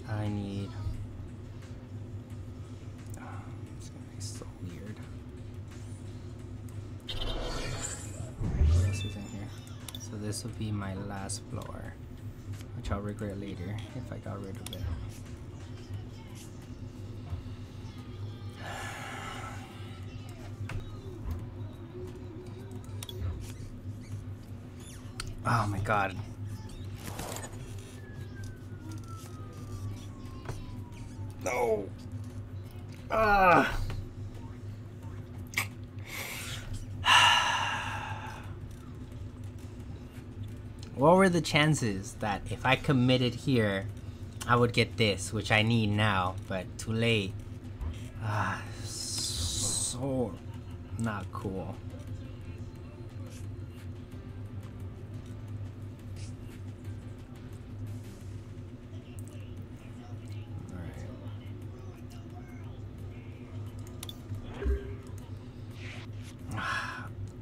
I need... Oh, it's gonna be so weird. What else is in here? So this will be my last blower, which I'll regret later if I got rid of it. Oh my god. No. Ah. What were the chances that if I committed here, I would get this, which I need now, but too late. Ah, so not cool.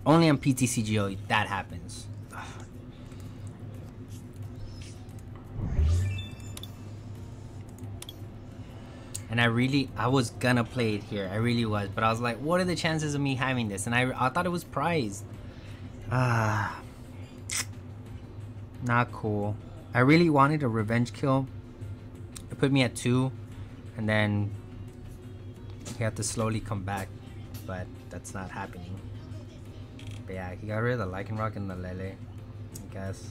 Only on PTCGO that happens. And I was gonna play it here. I really was, but I was like, what are the chances of me having this? And I thought it was prized. Not cool. I really wanted a revenge kill. It put me at 2, and then he had to slowly come back, but that's not happening. But yeah, he got rid of the Lycanroc and the Lele. guess.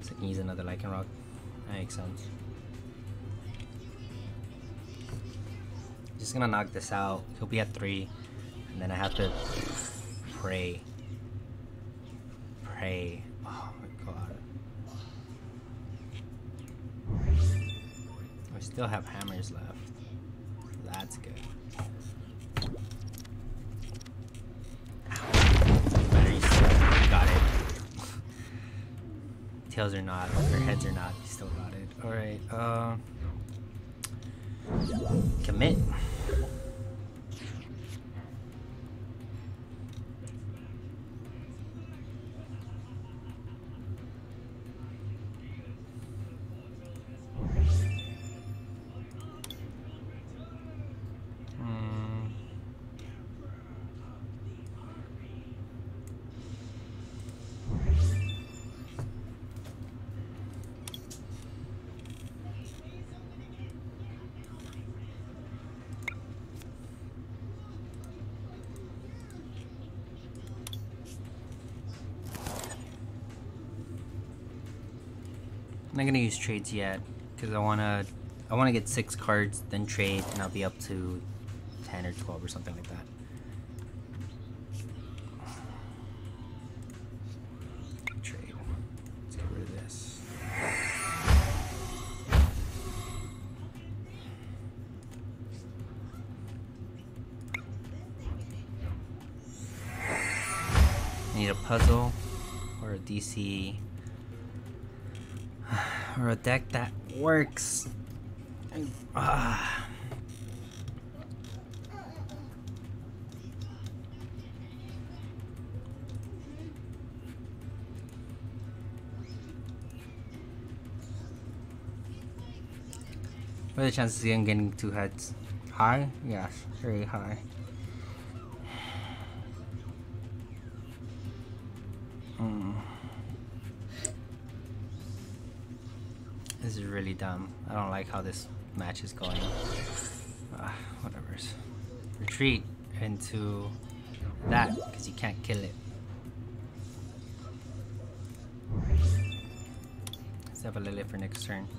So I can use another Lycan Rock. That makes sense. Just gonna knock this out. He'll be at 3. And then I have to pray. Pray. Oh my god. I still have hammers left. That's good. Batteries. Got it. Tails are not, or heads are not. You still got it. Alright, commit. I'm not gonna use trades yet because I wanna get 6 cards, then trade, and I'll be up to 10 or 12 or something like that. Trade. Let's get rid of this. I need a puzzle or a DC. Or a deck that works. And, What are the chances of him getting 2 heads? High? Yes, very high. This is really dumb. I don't like how this match is going. Whatever. Retreat into that because you can't kill it. Let's have a Lily for next turn.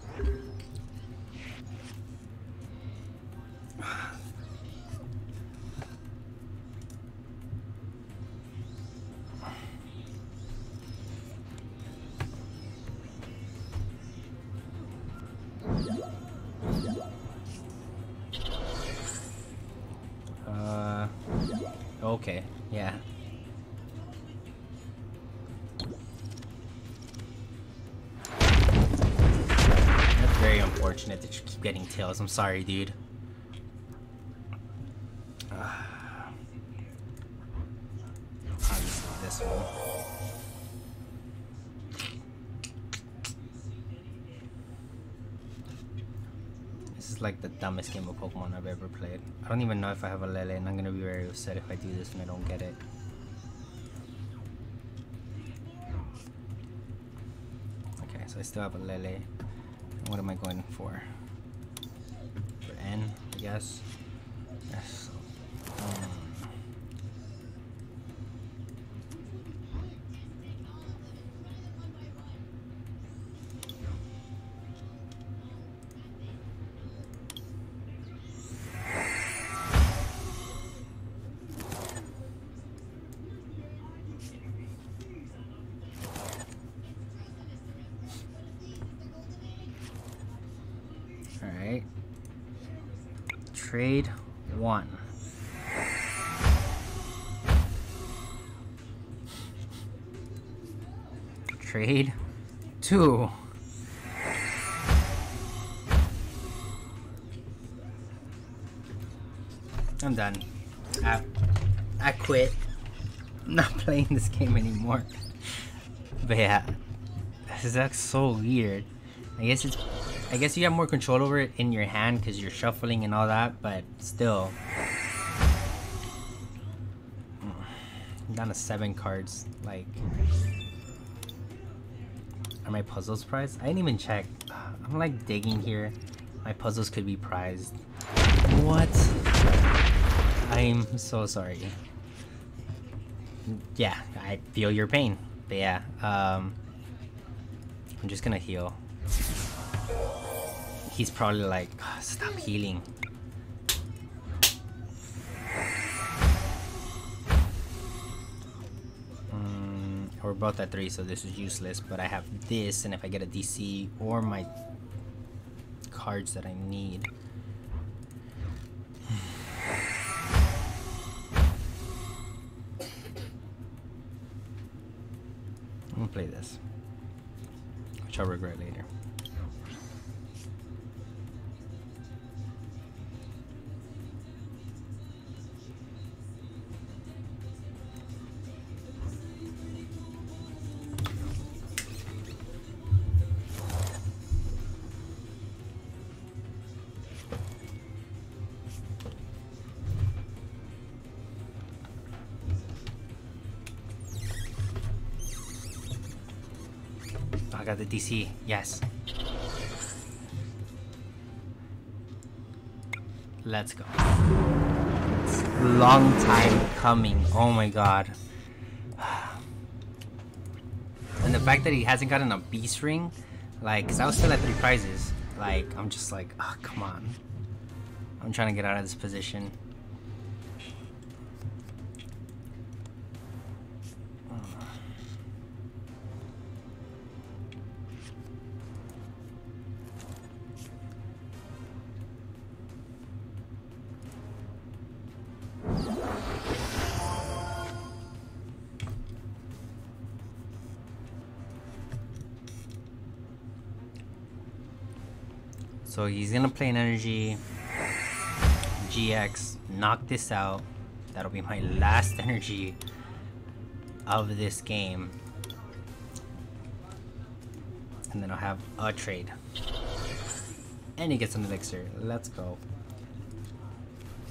Okay, yeah. That's very unfortunate that you keep getting tails. I'm sorry, dude. Obviously this one. This is like the dumbest game of Pokemon I've ever played. I don't even know if I have a Lele, and I'm gonna be very upset if I do this and I don't get it. Okay, so I still have a Lele. What am I going for? For N, I guess. Yes. Alright. Trade 1. Trade 2. I'm done. I quit. I'm not playing this game anymore. But yeah, this is like so weird. I guess you have more control over it in your hand because you're shuffling and all that, but still. I'm down to 7 cards. Like, are my puzzles prized? I didn't even check. I'm like digging here. My puzzles could be prized. What? I'm so sorry. Yeah, I feel your pain. But yeah, I'm just gonna heal. He's probably like, oh, stop healing. We're both at 3, so this is useless, but I have this, and if I get a DC or my cards that I need. I'm gonna play this, which I'll regret later. I got the DC, yes. Let's go. It's a long time coming, oh my god. And the fact that he hasn't gotten a beast ring, like, cause I was still at 3 prizes. Like, I'm just like, oh, come on. I'm trying to get out of this position. So he's gonna play an energy, GX, knock this out. That'll be my last energy of this game. And then I'll have a trade. And he gets an elixir. Let's go.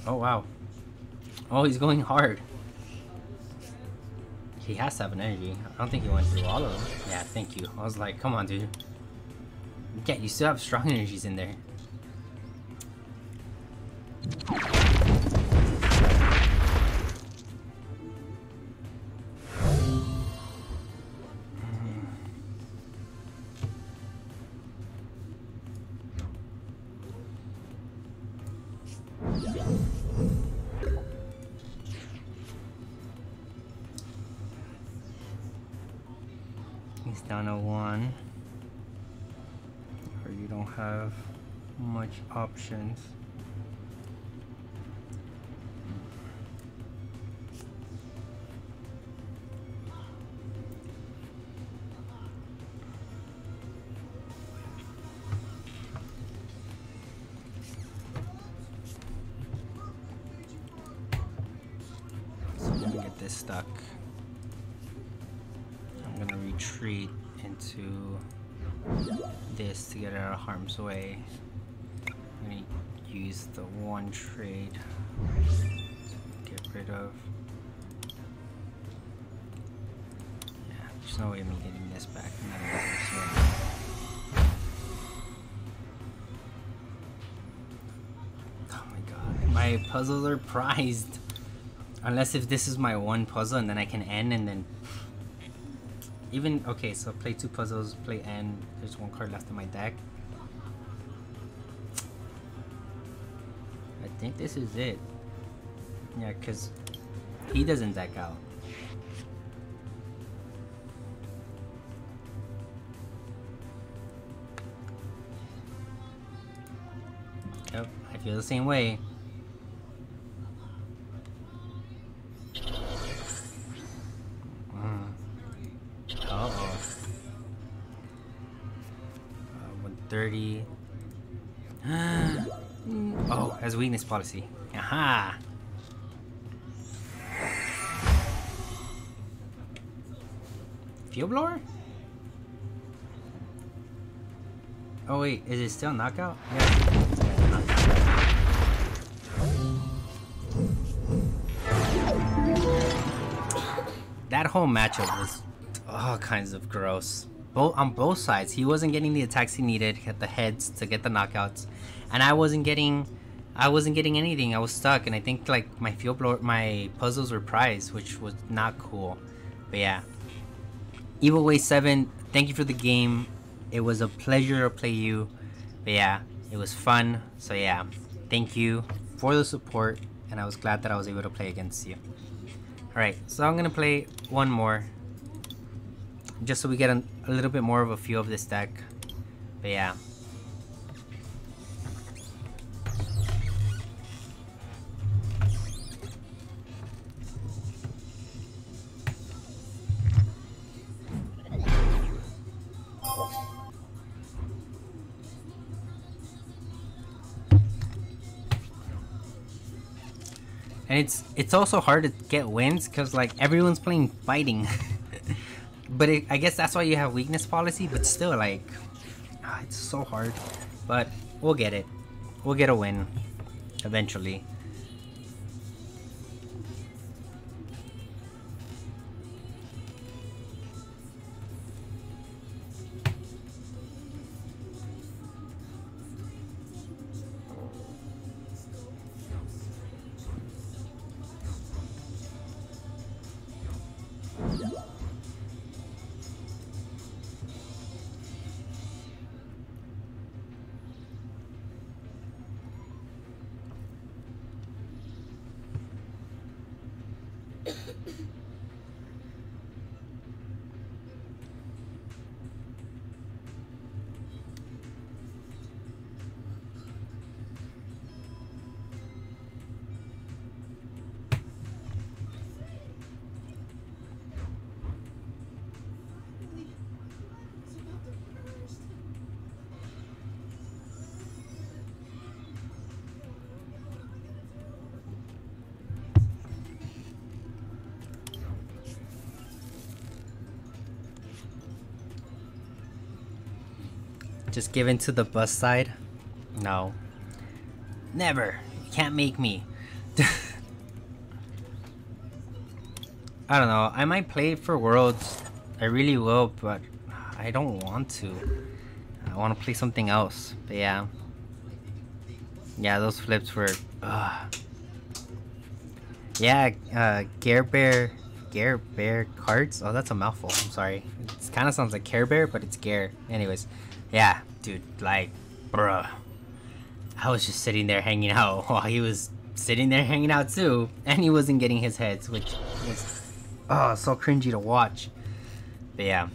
Oh wow. Oh, he's going hard. He has to have an energy. I don't think he went through all of them. Yeah, thank you. I was like, come on, dude. Yeah, you still have strong energies in there. He's down to 1. Or you don't have much options. So I'm gonna get this stuck. I'm gonna retreat into this to get out of harm's way. I'm gonna use the 1 trade to get rid of. Yeah, there's no way of me getting this back. Oh my god, my puzzles are prized. Unless if this is my 1 puzzle and then I can end and then even, okay, so play 2 puzzles, play end. There's 1 card left in my deck. I think this is it. Yeah, because he doesn't deck out. Yep, I feel the same way. Uh-oh. 130. Oh, has weakness policy. Aha! Field blower? Oh wait, is it still knockout? Yeah. That whole matchup was all kinds of gross. On both sides, he wasn't getting the attacks he needed, hit the heads to get the knockouts, and I wasn't getting anything. I was stuck, and I think like my puzzles were prized, which was not cool. But yeah, Evil Way 7, thank you for the game. It was a pleasure to play you. But yeah, it was fun. So yeah, thank you for the support, and I was glad that I was able to play against you. Alright, so I'm gonna play one more, just so we get a little bit more of a feel of this deck. But yeah. And it's also hard to get wins because like everyone's playing fighting. But I guess that's why you have weakness policy. But still, like, it's so hard. But we'll get it. We'll get a win eventually. Just give in to the bus side? No. Never. You can't make me. I don't know. I might play for Worlds. I really will, but I don't want to. I want to play something else. But yeah. Yeah, those flips were... Yeah, Care Bear cards? Oh, that's a mouthful. I'm sorry. It kind of sounds like Care Bear, but it's Gare. Anyways. Yeah, dude, like, bruh. I was just sitting there hanging out while he was sitting there hanging out too. And he wasn't getting his heads, which was, so cringy to watch. But yeah.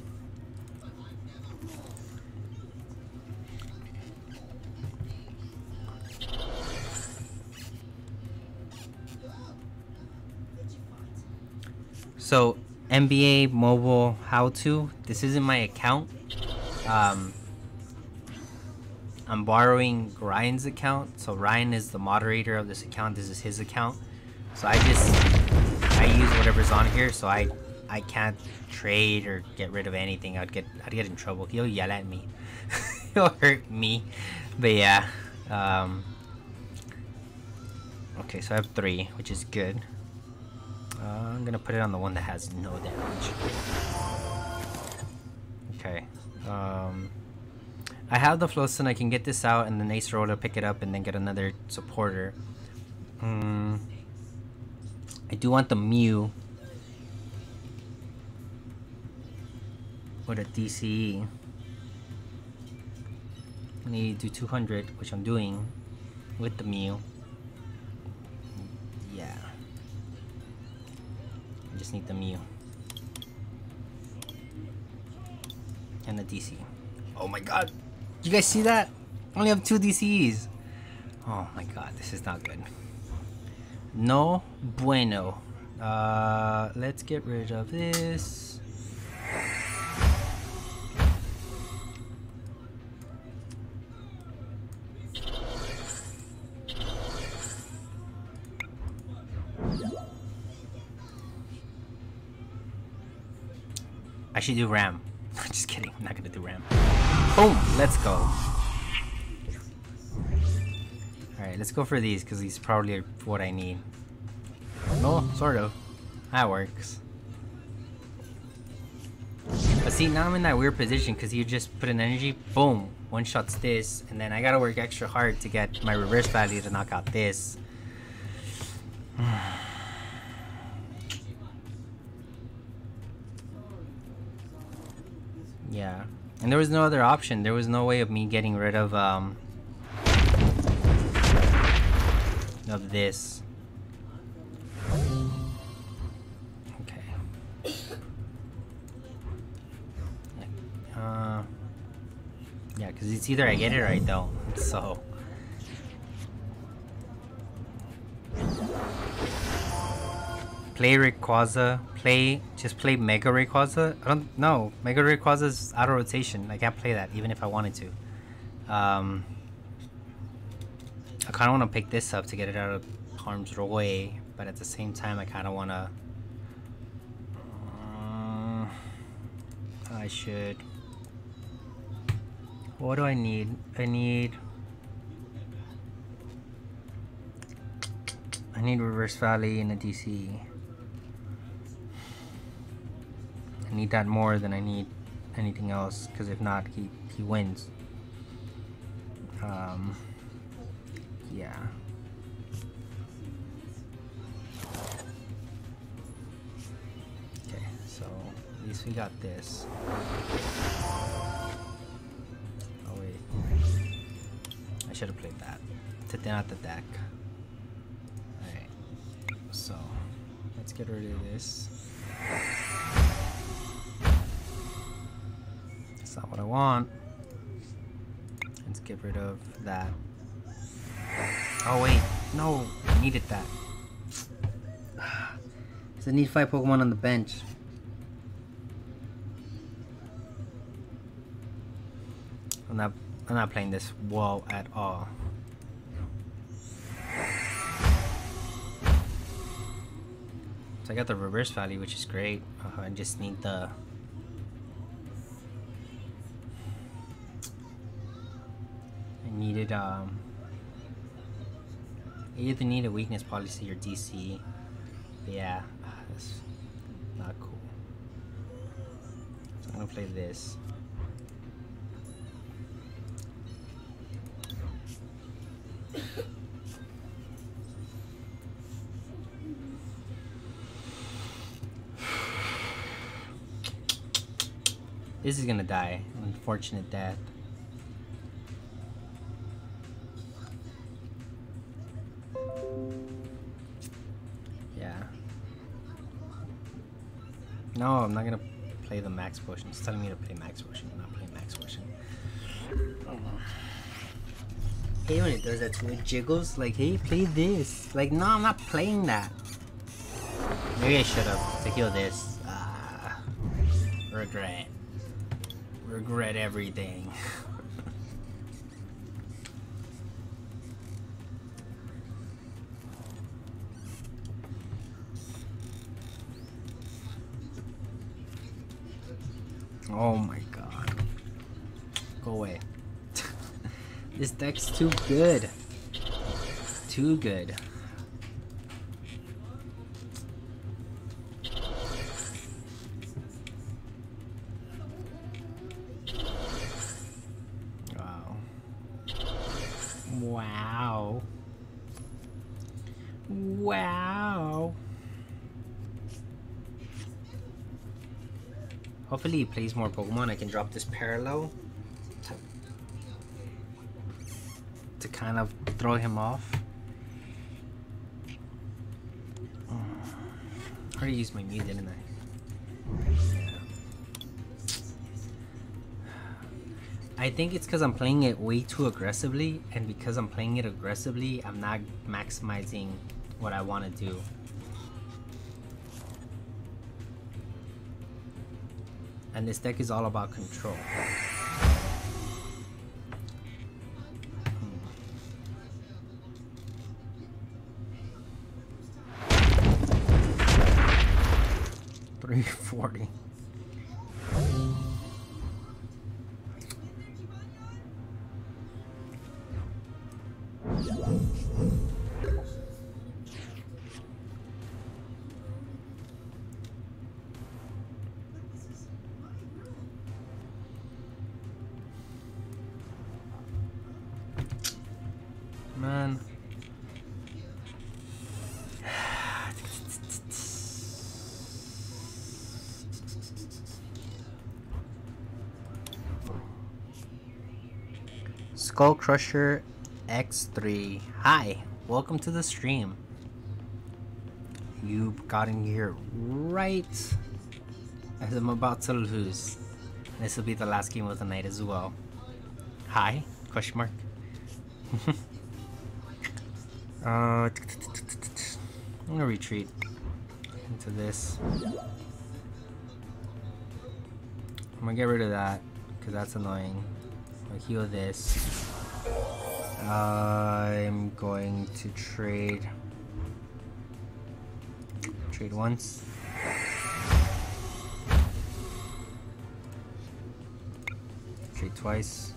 So, NBA mobile how-to. This isn't my account. I'm borrowing Ryan's account. So Ryan is the moderator of this account. This is his account. So I use whatever's on here. So I can't trade or get rid of anything. I'd get in trouble. He'll yell at me. He'll hurt me. But yeah. Okay, so I have 3, which is good. I'm gonna put it on the one that has no damage. Okay. I have the Floatstone. I can get this out and then Ace Roll to pick it up and then get another supporter. I do want the Mew. Or the DCE. I need to do 200, which I'm doing with the Mew. Yeah. I just need the Mew. And the DC. Oh my god! You guys see that? I only have 2 DCs. Oh my god, this is not good. No bueno. Let's get rid of this. I should do Ram. Just kidding, I'm not gonna do Ram. Boom! Let's go. Alright, let's go for these because these probably are what I need. No, sort of. That works. But see, now I'm in that weird position because you just put an energy, boom, one shots this, and then I gotta work extra hard to get my reverse value to knock out this. Yeah. And there was no other option. There was no way of me getting rid of this. Okay. Yeah, because it's either I get it or I don't. So. Play Rayquaza. Just play Mega Rayquaza. I don't know. Mega Rayquaza's out of rotation. I can't play that even if I wanted to. I kind of want to pick this up to get it out of harm's way, but at the same time, I kind of want to. I should. What do I need? I need Reverse Valley and a DC. I need that more than I need anything else, because if not, he wins. Yeah. Okay, so at least we got this. Oh wait, I should have played that to thin out the deck. Alright, so let's get rid of this. That's not what I want. Let's get rid of that. Oh wait, no, I needed that. Does it need 5 Pokemon on the bench? I'm not playing this well at all. So I got the reverse value, which is great. I just need the. I needed I either need a weakness policy or DC. But yeah, that's not cool. So I'm gonna play this. This is gonna die. Unfortunate death. Yeah. No, I'm not gonna play the max potion. It's telling me to play max potion. I'm not playing max potion. Hey, when it does that to it jiggles, like, hey, play this. Like, no, I'm not playing that. Maybe I should have to heal this. Regret. Regret everything. Oh my god. Go away. This deck's too good. Too good. Wow. Wow. Wow. Hopefully he plays more Pokemon. I can drop this parallel to kind of throw him off. I already used my Mew, didn't I? Yeah. I think it's because I'm playing it way too aggressively, and because I'm playing it aggressively, I'm not maximizing what I want to do. And this deck is all about control. $340. Skull Crusher X3. Hi, welcome to the stream. You got in here right as I'm about to lose. This will be the last game of the night as well. Hi? Question mark. I'm gonna retreat into this. I'm gonna get rid of that because that's annoying. I'll heal this. I'm going to trade once. Trade twice.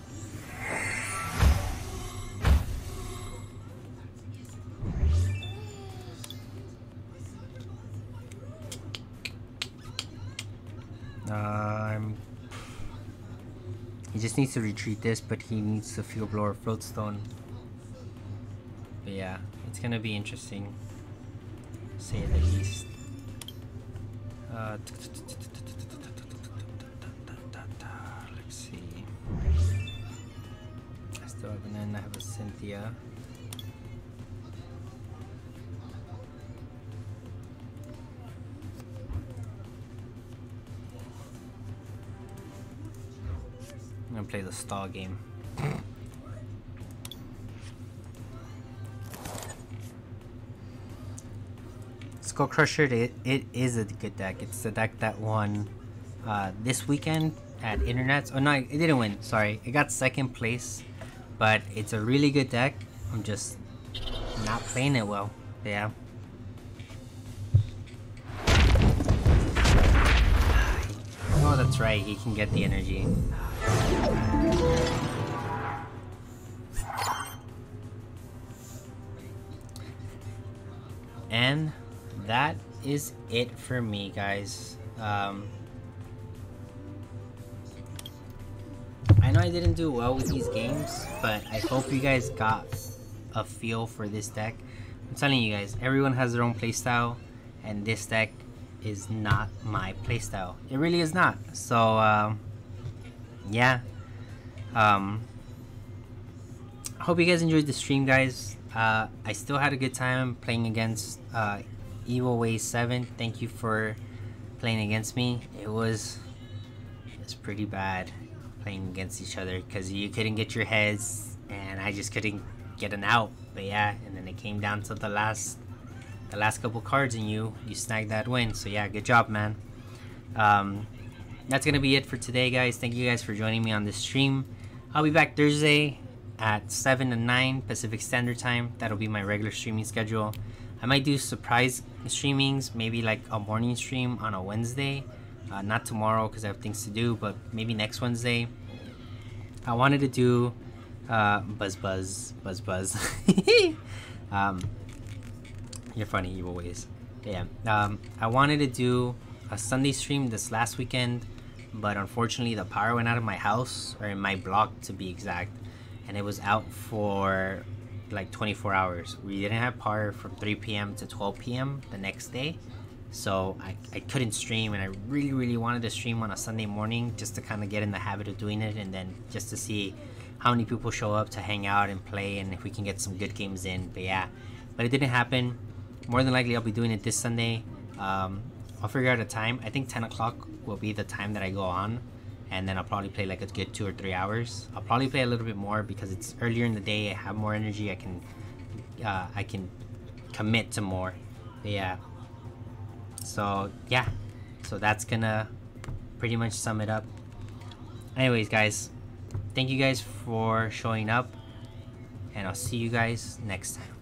He just needs to retreat this, but he needs to Field Blower Floatstone. But yeah, it's gonna be interesting, to say the least. Let's see. I still have an N, I have a Cynthia. I'm gonna play the stall game. Skull Crusher, it is a good deck. It's the deck that won this weekend at Internets. Oh no, it didn't win, sorry. It got second place, but it's a really good deck. I'm just not playing it well. Yeah. Oh, that's right, he can get the energy. And that is it for me, guys. I know I didn't do well with these games, but I hope you guys got a feel for this deck. I'm telling you guys, everyone has their own playstyle, and this deck is not my playstyle. It really is not. So yeah. Hope you guys enjoyed the stream, guys. I still had a good time playing against Evil Way 7. Thank you for playing against me. It's pretty bad playing against each other because you couldn't get your heads and I just couldn't get an out. But yeah, and then it came down to the last couple cards and you snagged that win. So yeah, good job, man. That's gonna be it for today, guys. Thank you guys for joining me on this stream. I'll be back Thursday at 7 and 9 Pacific Standard Time. That'll be my regular streaming schedule. I might do surprise streamings, maybe like a morning stream on a Wednesday. Not tomorrow because I have things to do, but maybe next Wednesday. I wanted to do Buzz. You're funny, Evil Ways. Yeah. I wanted to do a Sunday stream this last weekend, but unfortunately the power went out of my house, or in my block to be exact, and it was out for like 24 hours. We didn't have power from 3 p.m. to 12 p.m. the next day, so I couldn't stream, and I really wanted to stream on a Sunday morning just to kind of get in the habit of doing it, and then just to see how many people show up to hang out and play, and if we can get some good games in. But yeah, but it didn't happen. More than likely I'll be doing it this Sunday. I'll figure out a time. I think 10 o'clock will be the time that I go on, and then I'll probably play like a good 2 or 3 hours. I'll probably play a little bit more because it's earlier in the day. I have more energy. I can commit to more. But yeah. So yeah. So that's gonna pretty much sum it up. Anyways, guys, thank you guys for showing up, and I'll see you guys next time.